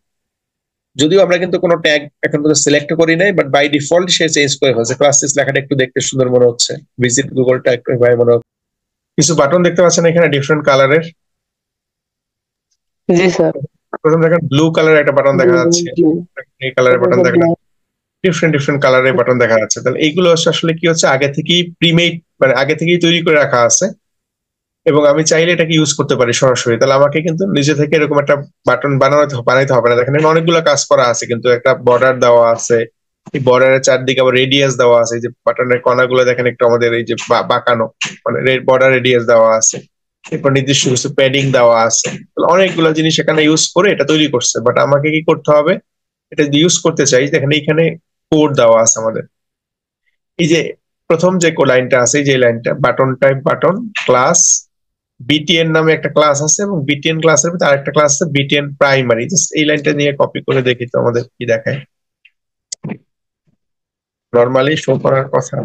Speaker 1: যদিও আমরা কিন্তু কোনো ট্যাগ এখন পর্যন্ত সিলেক্ট করি নাই, বাট বাই ডিফল্ট সে চেঞ্জ করে ফেলছে। ক্লাস6 লেখাটা একটু দেখতে সুন্দর মনে হচ্ছে, ভিজিট গুগলটা একটু ভাই মনে হচ্ছে। কিছু বাটন দেখতে পাচ্ছেন এখানে ডিফারেন্ট কালারের।
Speaker 2: জি স্যার।
Speaker 1: প্রথম দেখেন ব্লু কালারের একটা বাটন দেখা যাচ্ছে, এই কালারের বাটন দেখা যাচ্ছে, ডিফারেন্ট ডিফারেন্ট কালারের বাটন দেখা যাচ্ছে। তাহলে এইগুলো আসলে কি হচ্ছে, আগে থেকেই প্রিমেড, মানে আগে থেকেই তৈরি করে রাখা আছে, এবং আমি চাইলে এটাকে ইউজ করতে পারি সরাসরি। তাহলে আমাকে কিন্তু নিজে থেকে এরকম একটা বাটন বানাইতে হবে না। দেখেন অনেকগুলো কাজ করা আছে, কিন্তু একটা বর্ডার দেওয়া আছে, এই বর্ডারের চারদিকে আবার রেডিয়াস দেওয়া আছে, এই যে বাটনের কণাগুলো দেখেন একটু আমাদের এই যে বাঁকানো, মানে বর্ডার রেডিয়াস দেওয়া আছে, এরপর নির্দিষ্ট কিছু প্যাডিং দেওয়া আছে। অনেকগুলো জিনিস এখানে ইউজ করে এটা তৈরি করছে। বাট আমাকে কি করতে হবে, এটা যদি ইউজ করতে চাই, দেখেন এইখানে কোড দেওয়া আছে আমাদের। এই যে প্রথম যে লাইনটা আছে, এই যে লাইনটা, button type button class BTN নামে একটা ক্লাস আছে, এবং বিটিএন ক্লাসের ভিতরে আরেকটা ক্লাস আছে বিটিএন প্রাইমারি। জাস্ট এই লাইনটা নিয়ে কপি করে দেখি তো আমাদের কি দেখায়। নর্মালি শো করার কথা,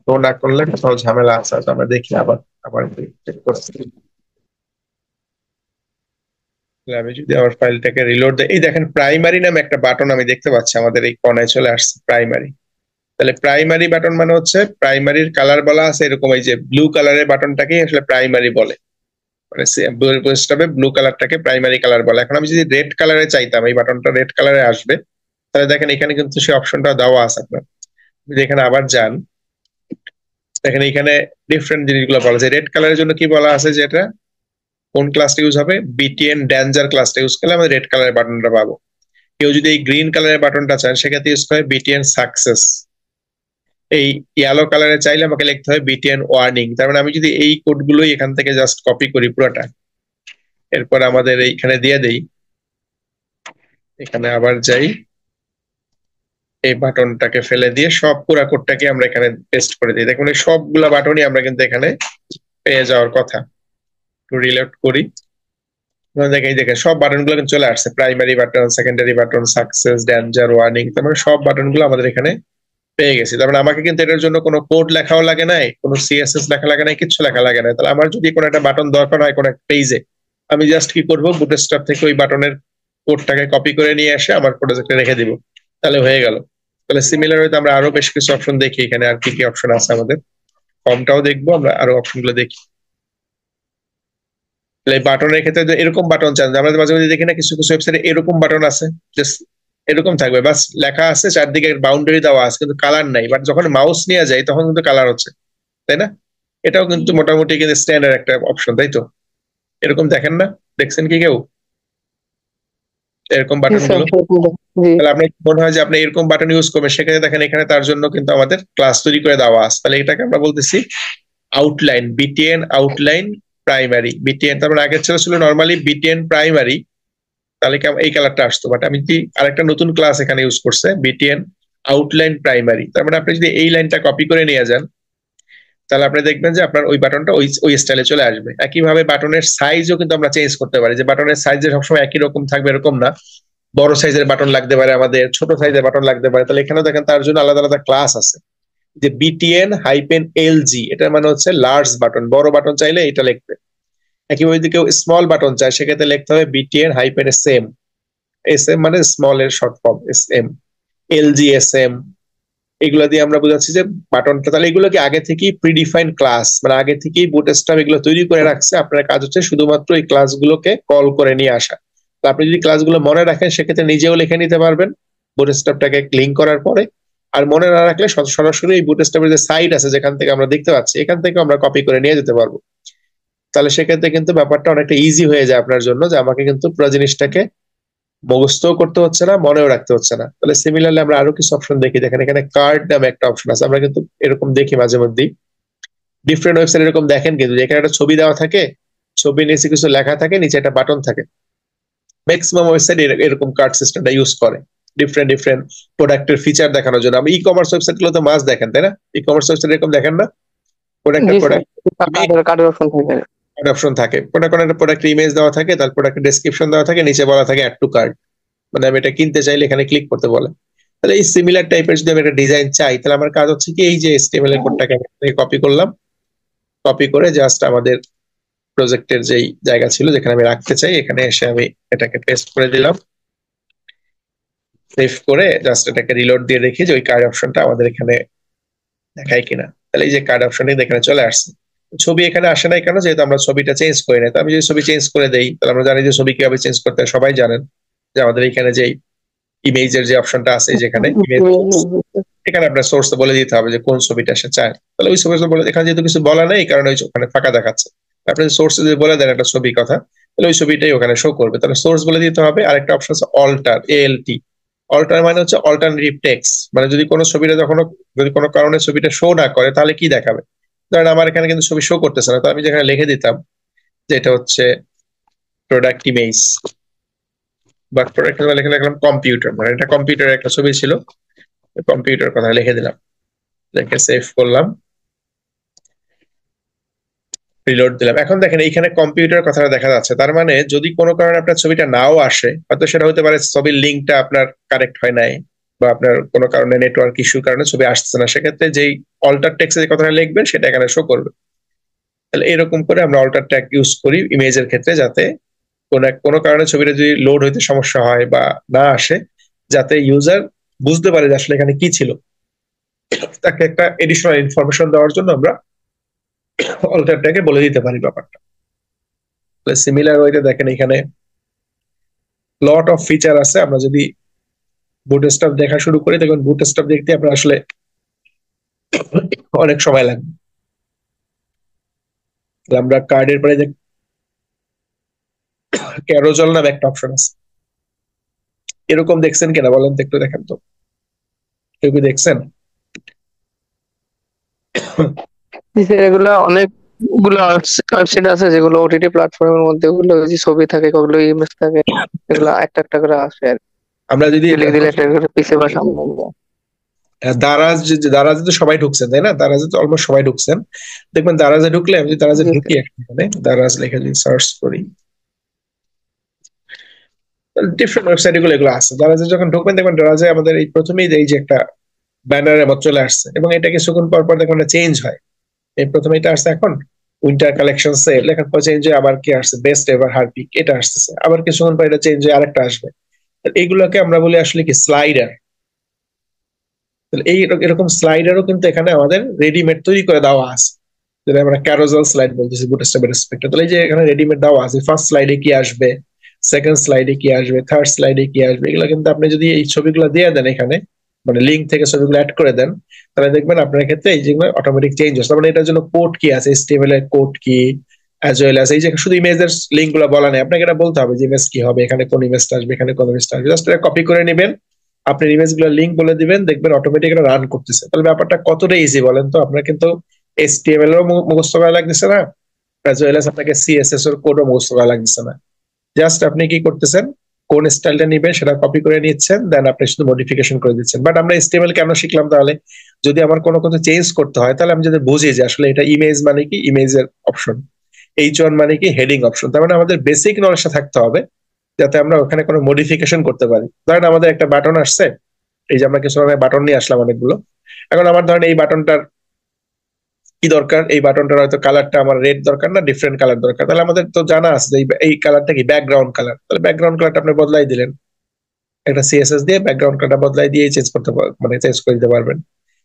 Speaker 1: শো না করলে কোথাও ঝামেলা আছে, তো আমরা দেখি আবার আবার চেক করছি। আমি যদি আমার ফাইলটাকে রিলোড দিই, এই দেখেন প্রাইমারি নামে একটা বাটন আমি দেখতে পাচ্ছি, আমাদের এই কোণায় চলে আসছে প্রাইমারি। তাহলে প্রাইমারি বাটন মানে হচ্ছে প্রাইমারির কালার বলা আছে এরকম, এই যে ব্লু কালারের বাটনটাকেই আসলে প্রাইমারি বলে, মানে ব্লু কালারটাকে প্রাইমারি কালার বলে। এখন আমি যদি রেড কালারে চাইতাম এই বাটনটা রেড কালারে আসবে, তাহলে দেখেন এখানে কিন্তু সেই অপশনটা দেওয়া আছে আপনার। যদি এখানে আবার যান, দেখেন এখানে ডিফারেন্ট জিনিসগুলো বলা আছে। রেড কালারের জন্য কি বলা আছে, যেটা কোন ক্লাসটা ইউজ হবে, বিটিএন ড্যাঞ্জার ক্লাসটা ইউজ করলে আমরা রেড কালারের বাটনটা পাবো। কেউ যদি এই গ্রিন কালারের বাটনটা চান, সেক্ষেত্রে ইউজ করে বিটিএন সাকসেস। এই ইয়েলো কালারে চাইলে আমাকে লিখতে হয় বিটিএন ওয়ার্নিং। তার মানে আমি যদি এই কোডগুলোই এখান থেকে জাস্ট কপি করি পুরোটা, এরপর আমাদের এইখানে দিয়ে দেই, এখানে আবার যাই, এই বাটনটাকে ফেলে দিয়ে সব পুরা কোডটাকে আমরা এখানে পেস্ট করে দিই। দেখুন এই সবগুলা বাটনই আমরা কিন্তু এখানে পেয়ে যাওয়ার কথা। একটু রিলোড করি, দেখেন দেখেন সব বাটন গুলো কিন্তু চলে আসছে, primary button, secondary button, success, danger, warning. তার মানে সব বাটন গুলো আমাদের এখানে পেয়ে গেছি। তার মানে আমাকে কিন্তু এটার জন্য কোনো কোড লেখাও লাগে নাই, কোনো সিএসএস লেখা লাগে নাই, কিছু লেখা লাগে নাই। তাহলে আমার যদি কোনো একটা বাটন দরকার হয় কোনো একটা পেজে, আমি জাস্ট কি করবো, বুটস্ট্র্যাপ থেকে ওই বাটনের কোডটাকে কপি করে নিয়ে এসে আমার প্রজেক্টে রেখে দিব, তাহলে হয়ে গেল। তাহলে সিমিলার হয়তো আমরা আরো বেশ কিছু অপশন দেখি, এখানে আর কি কি অপশন আছে আমাদের, ফর্মটাও দেখবো আমরা, আরো অপশন গুলো দেখি। বাটনের ক্ষেত্রে এরকম বাটন চান, আমরা মাঝে মাঝে দেখি না কিছু কিছু ওয়েবসাইটে এরকম বাটন আছে, জাস্ট এরকম থাকবে, বাস লেখা আছে, চারদিকে বাউন্ডারি দেওয়া আছে, কিন্তু কালার নাই। বাট যখন মাউস নিয়ে যায় তখন কিন্তু কালার হচ্ছে, তাই না? এটাও কিন্তু মোটামুটি কিন্তু স্ট্যান্ডার্ড একটা অপশন, তাই তো? এরকম দেখেন না? দেখছেন কি কেউ এরকম
Speaker 2: জি
Speaker 1: বাটন
Speaker 2: স্যার,
Speaker 1: গুলো?
Speaker 2: জি
Speaker 1: তাহলে আপনার কি মনে হয় যে আপনি এরকম বাটন ইউজ করবেন? সেক্ষেত্রে দেখেন এখানে তার জন্য কিন্তু আমাদের ক্লাস তৈরি করে দেওয়া আছে। তাহলে এটাকে আমরা বলতেছি outline, BTN outline primary. BTN তারপর আগের ছিল নর্মালি বিটিএন প্রাইমারি, তাহলে কি এই কালারটা আসতো। বাট আমি যদি আরেকটা নতুন ক্লাস এখানে ইউজ করছে বিটিএন আউটলাইন প্রাইমারি, তার মানে আপনি যদি এই লাইনটা কপি করে নিয়ে যান তাহলে আপনি দেখবেন যে আপনার ওই বাটনটা ওই ওই স্টাইলে চলে আসবে। একইভাবে বাটনের সাইজও কিন্তু আমরা চেঞ্জ করতে পারি, যে বাটনের সাইজ সবসময় একই রকম থাকবে এরকম না। বড় সাইজের বাটন লাগতে পারে আমাদের, ছোট সাইজের বাটন লাগতে পারে। তাহলে এখানেও দেখেন তার জন্য আলাদা আলাদা ক্লাস আছে। যে বিটিএন হাইপেন এলজি, এটার মানে হচ্ছে লার্জ বাটন, বড় বাটন চাইলে এটা লিখবে। একইভাবে যদি কেউ স্মল বাটন চায় সেক্ষেত্রে লিখতে হবে BTN hyphen S M. S M মানে স্মল এর short form, S M. LG S M, এগুলো দিয়ে আমরা বোঝাচ্ছি যে বাটনটা। তাহলে এগুলো কি আগে থেকেই প্রিডিফাইন্ড ক্লাস, মানে আগে থেকেই বুটস্ট্র্যাপ এগুলো তৈরি করে রাখছে। আপনার কাজ হচ্ছে শুধুমাত্র এই ক্লাসগুলোকে কল করে নিয়ে আসা। তো আপনি যদি ক্লাসগুলো মনে রাখেন সেক্ষেত্রে নিজেও লিখে নিতে পারবেন বুটস্ট্র্যাপটাকে লিঙ্ক করার পরে। আর মনে না রাখলে সরাসরি এই বুটস্ট্র্যাপের যে সাইট আছে যেখান থেকে আমরা দেখতে পাচ্ছি এখান থেকে আমরা কপি করে নিয়ে যেতে পারবো। তাহলে সেক্ষেত্রে কিন্তু ব্যাপারটা অনেকটা ইজি হয়ে যায় আপনার জন্য, যে আমাকে কিন্তু পুরো জিনিসটাকে মুখস্থও করতে হচ্ছে না, মনেও রাখতে হচ্ছে না। তাহলে সিমিলারলি আমরা আরো কিছু অপশন দেখি। দেখেন এখানে কার্ড নামে একটা অপশন আছে, আমরা কিন্তু এরকম দেখি মাঝে মধ্যেই ডিফারেন্ট ওয়েবসাইট এরকম দেখেন কিন্তু, এখানে একটা ছবি দেওয়া থাকে, ছবি নিচে কিছু লেখা থাকে, নিচে একটা বাটন থাকে। ম্যাক্সিমাম ওয়েবসাইট এরকম কার্ড সিস্টেমটা ইউজ করে ডিফারেন্ট ডিফারেন্ট প্রোডাক্টের ফিচার দেখানোর জন্য। আমি ই কমার্স ওয়েবসাইট গুলো তো মাস দেখেন, তাই না? ই কমার্স ওয়েবসাইট এরকম দেখেন না? কোন একটা
Speaker 2: জি স্যার,
Speaker 1: প্রোডাক্ট
Speaker 2: কার্ডের অপশন থাকে।
Speaker 1: অপশন থাকে, কোন একটা প্রোডাক্টের ইমেজ দেওয়া থাকে, তার প্রোডাক্টের ডেসক্রিপশন দেওয়া থাকে, নিচে বলা থাকে অ্যাড টু কার্ট, মানে আমি এটা কিনতে চাইলে এখানে ক্লিক করতে বলে। তাহলে এই সিমিলার টাইপের যদি আমি একটা ডিজাইন চাই তাহলে আমার কাজ হচ্ছে কি, এই যে HTML এর কোডটাকে কপি করলাম, কপি করে জাস্ট আমাদের প্রজেক্টের যেই জায়গা ছিল যেখানে আমি রাখতে চাই এখানে এসে আমি এটাকে পেস্ট করে দিলাম। সেভ করে জাস্ট এটাকে রিলোড দিয়ে দেখি যে ওই কার্ড অপশনটা আমাদের এখানে দেখায় কিনা। তাহলে এই যে কার্ড অপশনটা এখানে চলে আসছে। ছবি এখানে আসে নাই কেন? যেহেতু আমরা ছবিটা চেঞ্জ করি না। তো আমি যদি ছবি চেঞ্জ করে দেই তাহলে আমরা জানি যে ছবি কিভাবে চেঞ্জ করতে হয়, সবাই জানেন যে আমাদের এখানে যে ইমেজের যে অপশনটা আছে যেখানে ইমেজ, এখানে আপনার সোর্স বলে দিতে হবে যে কোন ছবিটা সে চায়। তাহলে ওই ছবি বলে, এখানে যেহেতু কিছু বলা নেই কারণ ওখানে ফাঁকা দেখাচ্ছে। আপনি সোর্স যদি বলে দেন একটা ছবি কথা, তাহলে ওই ছবিটাই ওখানে শো করবে। তাহলে সোর্স বলে দিতে হবে। আরেকটা অপশন আছে অল্টার, ALT। অল্টার মানে হচ্ছে অল্টারনেটিভ টেক্সট, মানে যদি কোনো ছবিটা যদি কোনো কারণে ছবিটা শো না করে তাহলে কি দেখাবে। ধরেন আমার এখানে কিন্তু ছবি শো করতেছে না, তো আমি যেখানে লিখে দিতাম যে এটা হচ্ছে প্রোডাক্ট ইমেজ, বা প্রোডাক্ট লিখে লিখলাম কম্পিউটার, মানে এটা কম্পিউটারের একটা ছবি ছিল, কম্পিউটার কথা লিখে দিলাম, লিখে সেভ করলাম, রিলোড দিলাম। এখন দেখেন এইখানে কম্পিউটার কথাটা দেখা যাচ্ছে। তার মানে যদি কোনো কারণে আপনার ছবিটা নাও আসে, হয়তো সেটা হতে পারে ছবির লিঙ্কটা আপনার কারেক্ট হয় নাই, বা আপনার কোনো কারণে নেটওয়ার্ক ইস্যুর কারণে ছবি আসছে না, সেক্ষেত্রে যেই অল্টার টেক্সে যে কথাটা লিখবেন সেটা এখানে শো করবে। তাহলে এরকম করে আমরা অল্টার ট্যাগ ইউজ করি ইমেজের ক্ষেত্রে, যাতে কোনো কারণে ছবিটা যদি লোড হইতে সমস্যা হয় বা না আসে, যাতে ইউজার বুঝতে পারে যে আসলে এখানে কি ছিল, তাকে একটা এডিশনাল ইনফরমেশন দেওয়ার জন্য আমরা অল্টার ট্যাগে বলে দিতে পারি ব্যাপারটা। সিমিলার ওয়েতে দেখেন এখানে লট অফ ফিচার আছে। আমরা যদি বুটস্ট্র্যাপ দেখা শুরু করি দেখুন বুটস্ট্র্যাপ দেখতে আপনার আসলে অনেক সময় লাগবে। আমরা কার্ডের পরে যে ক্যারোজল নামে একটা অপশন আছে, এরকম দেখছেন কিনা বলেন তো, একটু দেখেন তো, কেউ কি দেখছেন?
Speaker 2: জি স্যার, এগুলো অনেকগুলো ওয়েবসাইট আছে যেগুলো ওটিটি প্ল্যাটফর্মের মধ্যে, ওগুলো যে ছবি থাকে, ওগুলো ইমেজ থাকে, এগুলো একটা একটা করে আসে আর
Speaker 1: আমরা যদি
Speaker 2: ক্লিক দিলে একটা করে পিছিয়ে বা সামনে যায়।
Speaker 1: দারাজে তো সবাই ঢুকছেন তাই না? দারাজে তো অলমোস্ট সবাই ঢুকছেন। দেখবেন দারাজে ঢুকলে আমি যদি দারাজে
Speaker 2: জি
Speaker 1: ঢুকি
Speaker 2: স্যার।
Speaker 1: এখানে দারাজ লেখা যদি সার্চ করি, ডিফারেন্ট ওয়েবসাইট গুলো এগুলো আছে। দারাজে যখন ঢুকবেন দেখবেন দারাজে আমাদের এই প্রথমেই এই যে একটা ব্যানারের মতো চলে আসছে, এবং এটা কিছুক্ষণ পর পর দেখবেন চেঞ্জ হয়। এই প্রথমে এটা আসছে এখন উইন্টার কালেকশন সেল, এখান পর চেঞ্জ হয়ে আবার কি আসছে বেস্ট এভার হারপিক, এটা আসতেছে। আবার কিছুক্ষণ পর এটা চেঞ্জ হয়ে আরেকটা আসবে। এইগুলোকে আমরা বলি আসলে কি স্লাইডার। এই এরকম স্লাইডারও কিন্তু এখানে আমাদের রেডিমেড তৈরি করে দেওয়া আছে, যেটা আমরা ক্যারোজাল স্লাইড বলতেছি বুটস্ট্র্যাপের রেসপেক্টে। তাহলে এই যে এখানে রেডিমেড দেওয়া আছে, ফার্স্ট স্লাইডে কি আসবে, সেকেন্ড স্লাইডে কি আসবে, থার্ড স্লাইডে কি আসবে, এগুলো কিন্তু আপনি যদি এই ছবিগুলো দিয়ে দেন এখানে, মানে লিঙ্ক থেকে ছবিগুলো অ্যাড করে দেন, তাহলে দেখবেন আপনার ক্ষেত্রে এই যেগুলো অটোমেটিক চেঞ্জ হচ্ছে। মানে এটার জন্য কোড কি আছে, HTML এর কোড কি, অ্যাজ ওয়েল অ্যাজ এই যে শুধু ইমেজের লিঙ্ক গুলো বলা নেই, আপনাকে এটা বলতে হবে যে ইমেজ কি হবে, এখানে কোন ইমেজটা আসবে, এখানে কোন ইমেজটা আসবে, জাস্ট এটা কপি করে নেবেন, আপনার ইমেজ গুলো লিঙ্ক বলে দিবেন, দেখবেন অটোমেটিক এটা রান করতেছে। তাহলে ব্যাপারটা কতটা ইজি বলেন তো? আপনার কিন্তু HTML এরও মুখস্থ করা লাগতেছে না, অ্যাজ ওয়েল অ্যাজ আপনাকে CSS এর কোডও মুখস্থ করা লাগতেছে না। জাস্ট আপনি কি করতেছেন, কোন স্টাইলটা নিবেন সেটা কপি করে নিচ্ছেন, দেন আপনি শুধু মডিফিকেশন করে দিচ্ছেন। বাট আমরা HTML কেন শিখলাম তাহলে? যদি আমার কোনো কিছু চেঞ্জ করতে হয় তাহলে আমি যদি বুঝি যে আসলে এটা ইমেজ মানে কি, ইমেজের অপশন, H1 মানে কি, হেডিং অপশন, তার মানে আমাদের বেসিক নলেজটা থাকতে হবে যাতে আমরা ওখানে কোনো মডিফিকেশন করতে পারি। ধরেন আমাদের একটা বাটন আসছে, এই যে আমরা কিছু বাটন নিয়ে আসলাম অনেকগুলো, এখন আমার ধরেন এই বাটনটার কি দরকার, এই বাটনটার হয়তো কালারটা আমার রেড দরকার না ডিফারেন্ট কালার দরকার, তাহলে আমাদের তো জানা আছে যে এই কালারটা কি ব্যাকগ্রাউন্ড কালার, তাহলে ব্যাকগ্রাউন্ড কালারটা আপনি বদলাই দিলেন, একটা CSS দিয়ে ব্যাকগ্রাউন্ড কালারটা বদলাই দিয়ে চেঞ্জ করতে মানে চেঞ্জ করে দিতে পারবেন।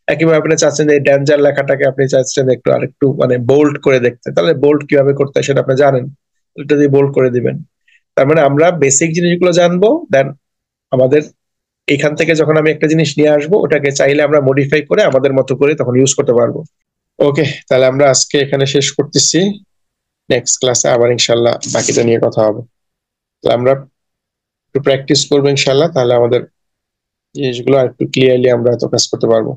Speaker 1: একইভাবে আপনি চাচ্ছেন যে ডেঞ্জার লেখাটাকে আপনি চাচ্ছেন একটু আরেকটু মানে বোল্ড করে দেখতে, তাহলে বোল্ড কিভাবে করতে হয় সেটা আপনি জানেন, এটা দিয়ে বোল্ড করে দিবেন। তার মানে আমরা বেসিক জিনিসগুলো জানবো, দেন আমাদের এখান থেকে যখন আমি একটা জিনিস নিয়ে আসবো ওটাকে চাইলে আমরা মডিফাই করে আমাদের মতো করে তখন ইউজ করতে পারবো। ওকে, তাহলে আমরা আজকে এখানে শেষ করতেছি, নেক্সট ক্লাসে আবার ইনশাল্লাহ বাকিটা নিয়ে কথা হবে। তো আমরা একটু প্র্যাকটিস করবো ইনশাল্লাহ, তাহলে আমাদের জিনিসগুলো আর একটু ক্লিয়ারলি আমরা তো কাজ করতে পারবো।